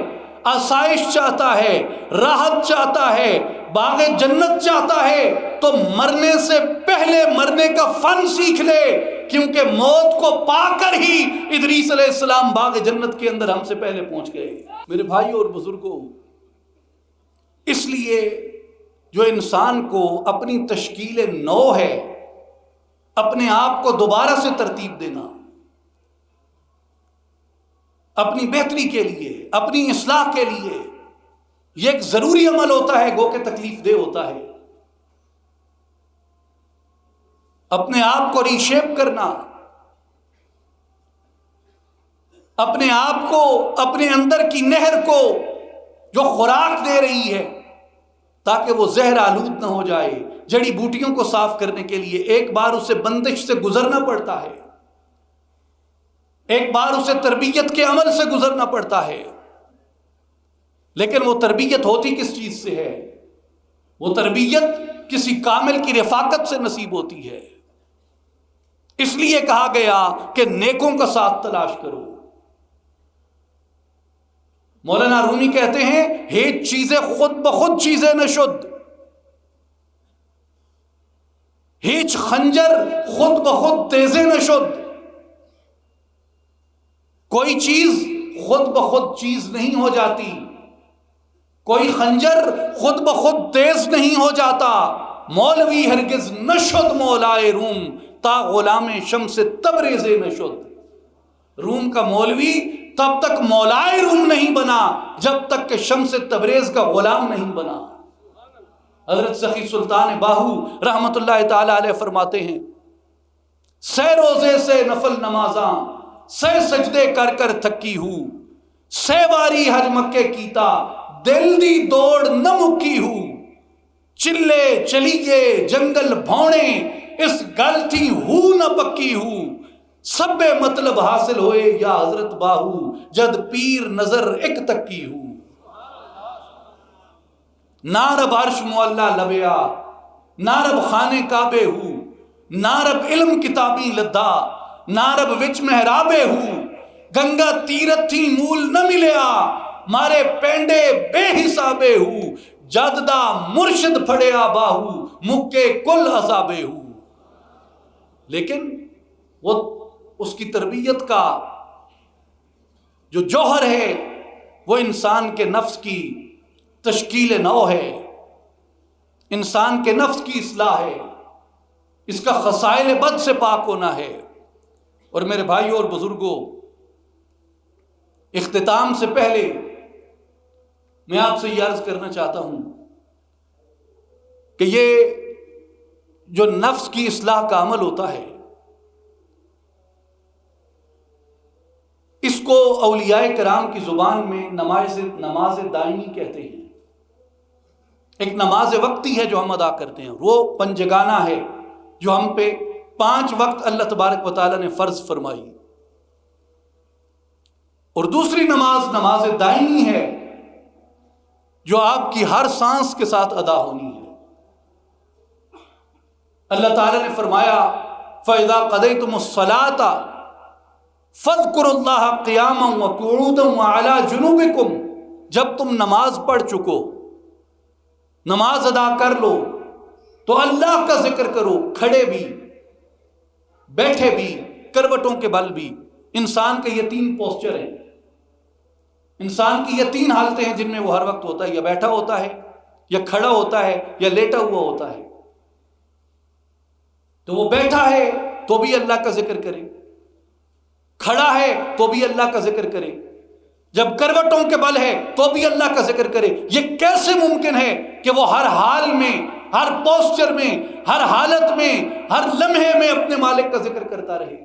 آسائش چاہتا ہے، راحت چاہتا ہے، باغ جنت چاہتا ہے تو مرنے سے پہلے مرنے کا فن سیکھ لے، کیونکہ موت کو پا کر ہی ادریس علیہ السلام باغ جنت کے اندر ہم سے پہلے پہنچ گئے۔ میرے بھائیوں اور بزرگوں، اس لیے جو انسان کو اپنی تشکیل نو ہے، اپنے آپ کو دوبارہ سے ترتیب دینا، اپنی بہتری کے لیے، اپنی اصلاح کے لیے، یہ ایک ضروری عمل ہوتا ہے، گو کہ تکلیف دہ ہوتا ہے۔ اپنے آپ کو ریشیپ کرنا، اپنے آپ کو، اپنے اندر کی نہر کو جو خوراک دے رہی ہے تاکہ وہ زہر آلود نہ ہو جائے، جڑی بوٹیوں کو صاف کرنے کے لیے ایک بار اسے بندش سے گزرنا پڑتا ہے، ایک بار اسے تربیت کے عمل سے گزرنا پڑتا ہے۔ لیکن وہ تربیت ہوتی کس چیز سے ہے؟ وہ تربیت کسی کامل کی رفاقت سے نصیب ہوتی ہے۔ اس لیے کہا گیا کہ نیکوں کا ساتھ تلاش کرو۔ مولانا رومی کہتے ہیں ہیچ چیزیں خود بخود چیزیں نشد، ہیچ خنجر خود بخود تیزیں نشد۔ کوئی چیز خود بخود چیز نہیں ہو جاتی، کوئی خنجر خود بخود تیز نہیں ہو جاتا۔ مولوی ہرگز نشد مولائے روم تا غلام شمس تبریز نشد۔ روم کا مولوی تب تک مولائے روم نہیں بنا جب تک کہ شمس تبریز کا غلام نہیں بنا۔ حضرت سخی سلطان باہو رحمت اللہ تعالی علیہ فرماتے ہیں، سے روزے سے نفل نمازاں سے سجدے کر کر تھکی ہوں، سے واری حج مکے کیتا دل دی دوڑ نہ مکی ہوں، چلے چلیے جنگل بھونے اس گل تھی ہو نہ پکی ہوں، سب مطلب حاصل ہوئے یا حضرت باہو جد پیر نظر ایک تکی ہوں۔ نارب عرش معلا لبیا نارب خانے کعبے ہوں، نارب علم کتابی لدا نارب وچ محرابے ہوں، گنگا تیرت تھی مول نہ ملیا مارے پینڈے بے حسابے ہوں، جددا مرشد پھڑیا باہو مکے کل عذابے ہوں۔ لیکن وہ اس کی تربیت کا جو جوہر ہے وہ انسان کے نفس کی تشکیل نو ہے، انسان کے نفس کی اصلاح ہے، اس کا خصائل بد سے پاک ہونا ہے۔ اور میرے بھائیوں اور بزرگوں، اختتام سے پہلے میں آپ سے یہ عرض کرنا چاہتا ہوں کہ یہ جو نفس کی اصلاح کا عمل ہوتا ہے، اس کو اولیاء کرام کی زبان میں نماز دائمی کہتے ہیں۔ ایک نماز وقتی ہے جو ہم ادا کرتے ہیں، وہ پنجگانہ ہے جو ہم پہ 5 وقت اللہ تبارک و تعالیٰ نے فرض فرمائی، اور دوسری نماز دائمی ہے جو آپ کی ہر سانس کے ساتھ ادا ہونی ہے۔ اللہ تعالیٰ نے فرمایا فَإِذَا قَضَيْتُمُ الصَّلَاةَ فَاذْكُرُوا اللَّهَ قِيَامًا وَقُعُودًا وَعَلَى جُنُوبِكُمْ، جب تم نماز پڑھ چکو، نماز ادا کر لو تو اللہ کا ذکر کرو، کھڑے بھی، بیٹھے بھی، کروٹوں کے بل بھی۔ انسان کے یہ 3 پوسچر ہیں۔ انسان کی یہ تین حالتیں ہیں جن میں وہ ہر وقت ہوتا ہے، یا بیٹھا ہوتا ہے، یا کھڑا ہوتا ہے، یا لیٹا ہوا ہوتا ہے۔ تو وہ بیٹھا ہے تو بھی اللہ کا ذکر کرے، کھڑا ہے تو بھی اللہ کا ذکر کرے، جب کروٹوں کے بل ہے تو بھی اللہ کا ذکر کرے۔ یہ کیسے ممکن ہے کہ وہ ہر حال میں، ہر پوسچر میں، ہر حالت میں، ہر لمحے میں اپنے مالک کا ذکر کرتا رہے؟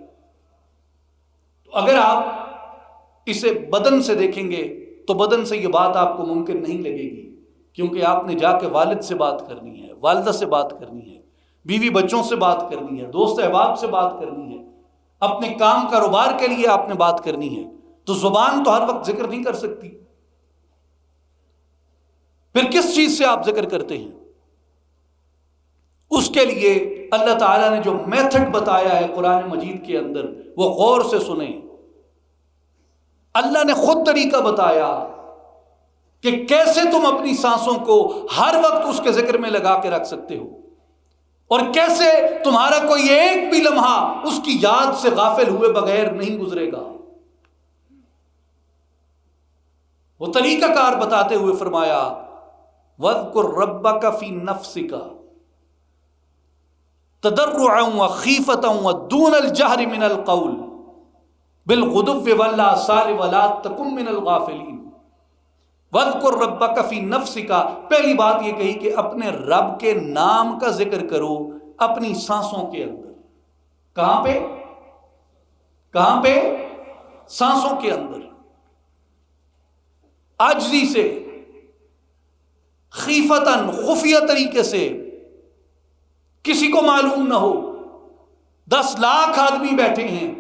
تو اگر آپ اسے بدن سے دیکھیں گے تو بدن سے یہ بات آپ کو ممکن نہیں لگے گی، کیونکہ آپ نے جا کے والد سے بات کرنی ہے، والدہ سے بات کرنی ہے، بیوی بچوں سے بات کرنی ہے، دوست احباب سے بات کرنی ہے، اپنے کام کاروبار کے لیے آپ نے بات کرنی ہے۔ تو زبان تو ہر وقت ذکر نہیں کر سکتی، پھر کس چیز سے آپ ذکر کرتے ہیں؟ اس کے لیے اللہ تعالیٰ نے جو میتھڈ بتایا ہے قرآن مجید کے اندر، وہ غور سے سنیں۔ اللہ نے خود طریقہ بتایا کہ کیسے تم اپنی سانسوں کو ہر وقت اس کے ذکر میں لگا کے رکھ سکتے ہو، اور کیسے تمہارا کوئی ایک بھی لمحہ اس کی یاد سے غافل ہوئے بغیر نہیں گزرے گا۔ وہ طریقہ کار بتاتے ہوئے فرمایا وَاذْكُرْ رَبَّكَ فِي نَفْسِكَ تَضَرُّعًا وَخِيفَةً وَدُونَ الْجَهْرِ مِنَ الْقَوْلِ بِالْغُدُوِّ وَالْآصَالِ وَلَا تَكُن مِّنَ الْغَافِلِينَ۔ وَاذْكُرْ رَبَّكَ فِي نَفْسِكَ، پہلی بات یہ کہی کہ اپنے رب کے نام کا ذکر کرو اپنی سانسوں کے اندر۔ کہاں پہ؟ کہاں پہ؟ سانسوں کے اندر، عاجزی سے، خیفتاً، خفیہ طریقے سے، کسی کو معلوم نہ ہو۔ 10 لاکھ آدمی بیٹھے ہیں،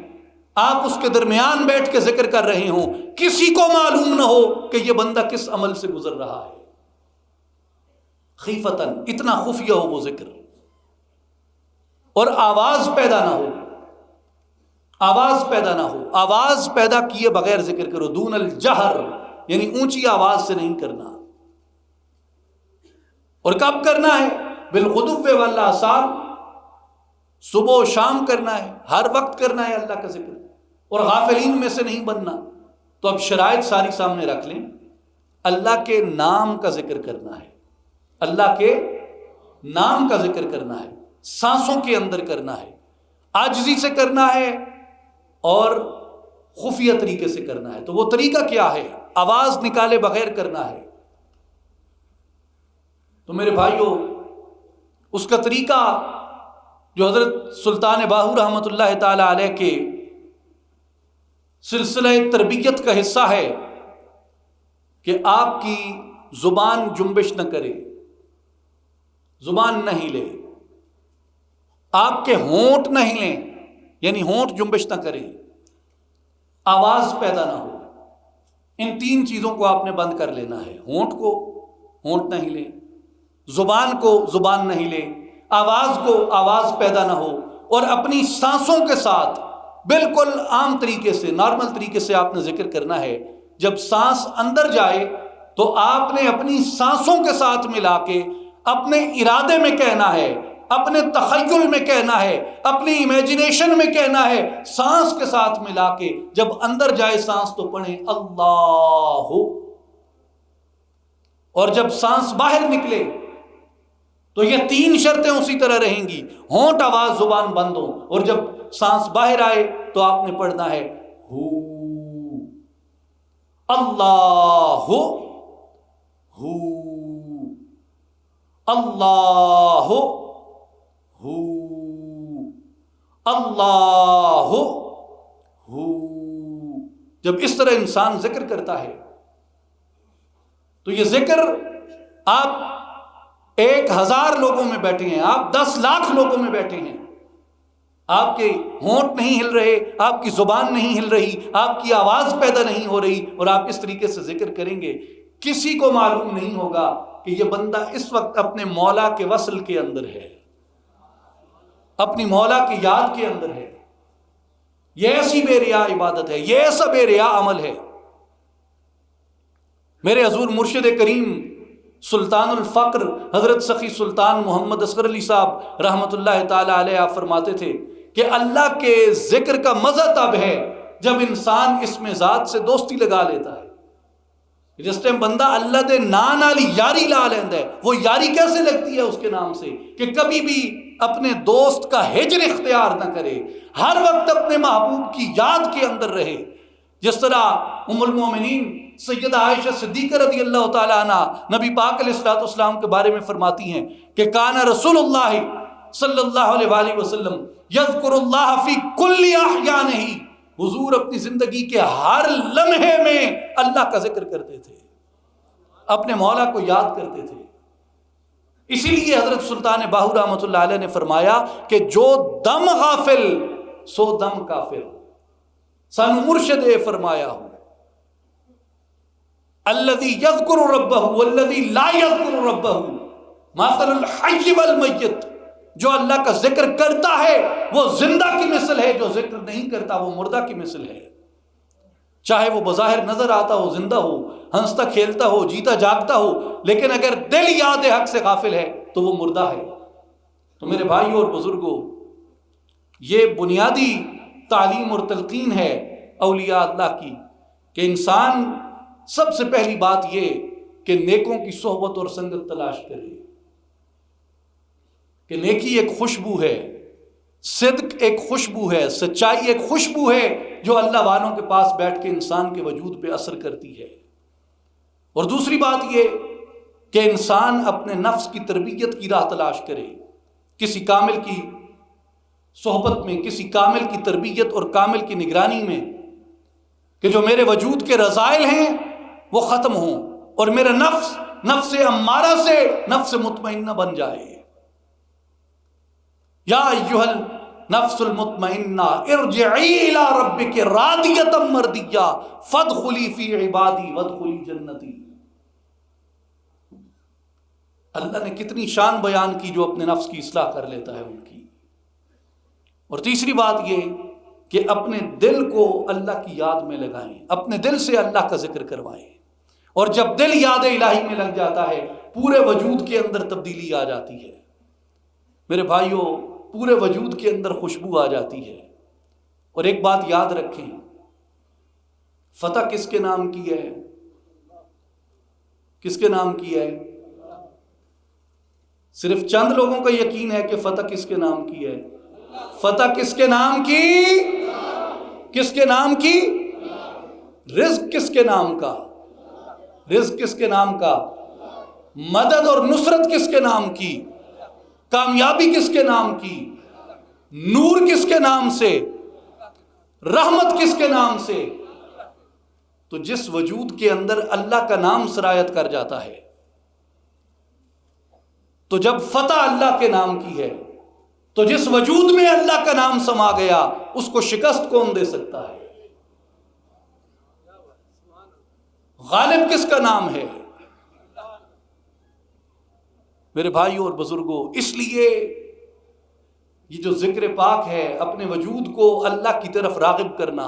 آپ اس کے درمیان بیٹھ کے ذکر کر رہے ہوں، کسی کو معلوم نہ ہو کہ یہ بندہ کس عمل سے گزر رہا ہے۔ خیفتاً، اتنا خفیہ ہو وہ ذکر، اور آواز پیدا نہ ہو، آواز پیدا نہ ہو، آواز پیدا کیے بغیر ذکر کرو۔ دون الجہر یعنی اونچی آواز سے نہیں کرنا۔ اور کب کرنا ہے؟ بالغدو والآصال، صبح و شام کرنا ہے، ہر وقت کرنا ہے اللہ کا ذکر، اور غافلین میں سے نہیں بننا۔ تو اب شرائط ساری سامنے رکھ لیں، اللہ کے نام کا ذکر کرنا ہے، اللہ کے نام کا ذکر کرنا ہے، سانسوں کے اندر کرنا ہے، عاجزی سے کرنا ہے، اور خفیہ طریقے سے کرنا ہے۔ تو وہ طریقہ کیا ہے؟ آواز نکالے بغیر کرنا ہے۔ تو میرے بھائیوں، اس کا طریقہ جو حضرت سلطان باہو رحمۃ اللہ تعالی علیہ کے سلسلہ تربیت کا حصہ ہے کہ آپ کی زبان جنبش نہ کرے، زبان نہ ہلے، آپ کے ہونٹ نہ ہلیں، یعنی ہونٹ جنبش نہ کرے، آواز پیدا نہ ہو۔ ان 3 چیزوں کو آپ نے بند کر لینا ہے۔ ہونٹ کو ہونٹ نہ ہلے، زبان کو زبان نہ ہلے، آواز کو آواز پیدا نہ ہو، اور اپنی سانسوں کے ساتھ بالکل عام طریقے سے، نارمل طریقے سے آپ نے ذکر کرنا ہے۔ جب سانس اندر جائے تو آپ نے اپنی سانسوں کے ساتھ ملا کے اپنے ارادے میں کہنا ہے، اپنے تخیل میں کہنا ہے، اپنی امیجنیشن میں کہنا ہے، سانس کے ساتھ ملا کے جب اندر جائے سانس تو پڑھیں اللہ، اور جب سانس باہر نکلے تو یہ 3 شرطیں اسی طرح رہیں گی، ہونٹ، آواز، زبان بند ہو، اور جب سانس باہر آئے تو آپ نے پڑھنا ہے ہو اللہ، ہو اللہ، ہو اللہ، ہو۔ جب اس طرح انسان ذکر کرتا ہے تو یہ ذکر آپ 1000 لوگوں میں بیٹھے ہیں، آپ 10 لاکھ لوگوں میں بیٹھے ہیں، آپ کے ہونٹ نہیں ہل رہے، آپ کی زبان نہیں ہل رہی، آپ کی آواز پیدا نہیں ہو رہی، اور آپ اس طریقے سے ذکر کریں گے، کسی کو معلوم نہیں ہوگا کہ یہ بندہ اس وقت اپنے مولا کے وصل کے اندر ہے، اپنی مولا کی یاد کے اندر ہے۔ یہ ایسی بے ریا عبادت ہے، یہ ایسا بے ریا عمل ہے۔ میرے حضور مرشد کریم سلطان الفقر حضرت سخی سلطان محمد اصغر علی صاحب رحمۃ اللہ تعالی علیہ آپ فرماتے تھے کہ اللہ کے ذکر کا مزہ تب ہے جب انسان اس میں ذات سے دوستی لگا لیتا ہے۔ جس ٹائم بندہ اللہ دے نام والی یاری لا لیندہ ہے، وہ یاری کیسے لگتی ہے اس کے نام سے کہ کبھی بھی اپنے دوست کا ہجر اختیار نہ کرے، ہر وقت اپنے محبوب کی یاد کے اندر رہے. جس طرح ام المومنین سیدہ عائشہ صدیقہ رضی اللہ تعالیٰ عنہ نبی پاک علیہ الصلوۃ والسلام کے بارے میں فرماتی ہیں کہ کان رسول اللہ صلی اللہ علیہ وآلہ وسلم یذکر اللہ فی کل احیانہ، حضور اپنی زندگی کے ہر لمحے میں اللہ کا ذکر کرتے تھے، اپنے مولا کو یاد کرتے تھے. اسی لیے حضرت سلطان باہو رحمۃ اللہ علیہ نے فرمایا کہ جو دم غافل سو دم کافر. سانو مرشد نے فرمایا ہو الذی یذکر ربہ والذی لا یذکر ربہ مثل الحی والمیت، جو اللہ کا ذکر کرتا ہے وہ زندہ کی مثل ہے، جو ذکر نہیں کرتا وہ مردہ کی مثل ہے. چاہے وہ بظاہر نظر آتا ہو، زندہ ہو، ہنستا کھیلتا ہو، جیتا جاگتا ہو، لیکن اگر دل یاد حق سے غافل ہے تو وہ مردہ ہے. تو میرے بھائیوں اور بزرگوں، یہ بنیادی تعلیم اور تلقین ہے اولیاء اللہ کی کہ انسان سب سے پہلی بات یہ کہ نیکوں کی صحبت اور سنگت تلاش کرے، کہ نیکی ایک خوشبو ہے، صدق ایک خوشبو ہے، سچائی ایک خوشبو ہے جو اللہ والوں کے پاس بیٹھ کے انسان کے وجود پہ اثر کرتی ہے. اور دوسری بات یہ کہ انسان اپنے نفس کی تربیت کی راہ تلاش کرے، کسی کامل کی صحبت میں، کسی کامل کی تربیت اور کامل کی نگرانی میں، کہ جو میرے وجود کے رذائل ہیں وہ ختم ہوں اور میرا نفس امارہ سے نفس مطمئنہ بن جائے. یا ایھا النفس المطمئنہ ارجعی الی ربک راضیۃ مرضیہ فادخلی فی عبادی وادخلی جنتی. اللہ نے کتنی شان بیان کی جو اپنے نفس کی اصلاح کر لیتا ہے ان کی. اور تیسری بات یہ کہ اپنے دل کو اللہ کی یاد میں لگائیں، اپنے دل سے اللہ کا ذکر کروائیں. اور جب دل یاد الہی میں لگ جاتا ہے پورے وجود کے اندر تبدیلی آ جاتی ہے. میرے بھائیوں، پورے وجود کے اندر خوشبو آ جاتی ہے. اور ایک بات یاد رکھیں، فتح کس کے نام کی ہے؟ کس کے نام کی ہے؟ صرف چند لوگوں کا یقین ہے کہ فتح کس کے نام کی ہے. فتح کس کے نام کی؟ کس کے نام کی؟ رزق کس کے نام کا؟ رزق کس کے نام کا؟ مدد اور نصرت کس کے نام کی؟ کامیابی کس کے نام کی؟ نور کس کے نام سے؟ رحمت کس کے نام سے؟ تو جس وجود کے اندر اللہ کا نام سرایت کر جاتا ہے، تو جب فتح اللہ کے نام کی ہے تو جس وجود میں اللہ کا نام سما گیا اس کو شکست کون دے سکتا ہے؟ غالب کس کا نام ہے؟ میرے بھائیوں اور بزرگوں، اس لیے یہ جو ذکر پاک ہے، اپنے وجود کو اللہ کی طرف راغب کرنا،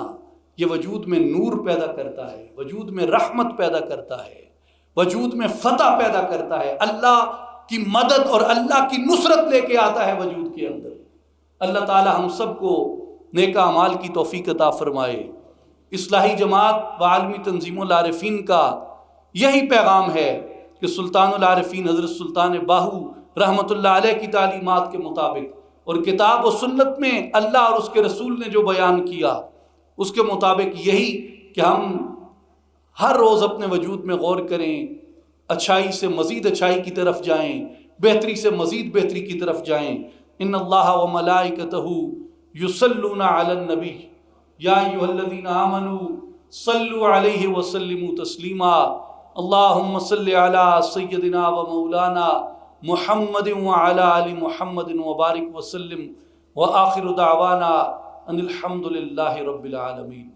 یہ وجود میں نور پیدا کرتا ہے، وجود میں رحمت پیدا کرتا ہے، وجود میں فتح پیدا کرتا ہے، اللہ کی مدد اور اللہ کی نصرت لے کے آتا ہے وجود کے اندر. اللہ تعالی ہم سب کو نیک اعمال کی توفیق عطا فرمائے. اصلاحی جماعت و عالمی تنظیم العارفین کا یہی پیغام ہے کہ سلطان العارفین حضرت سلطان باہو رحمۃ اللہ علیہ کی تعلیمات کے مطابق اور کتاب و سنت میں اللہ اور اس کے رسول نے جو بیان کیا اس کے مطابق یہی کہ ہم ہر روز اپنے وجود میں غور کریں، اچھائی سے مزید اچھائی کی طرف جائیں، بہتری سے مزید بہتری کی طرف جائیں. ان اللہ و ملائکتہ یصلون علی النبی یا ایھا الذین آمنوا صلوا علیہ وسلموا تسلیما. اللہم صل علی سیدنا و مولانا محمد وعلی آل محمد وبارک وسلم وآخر دعوانا ان الحمد للہ رب العالمین.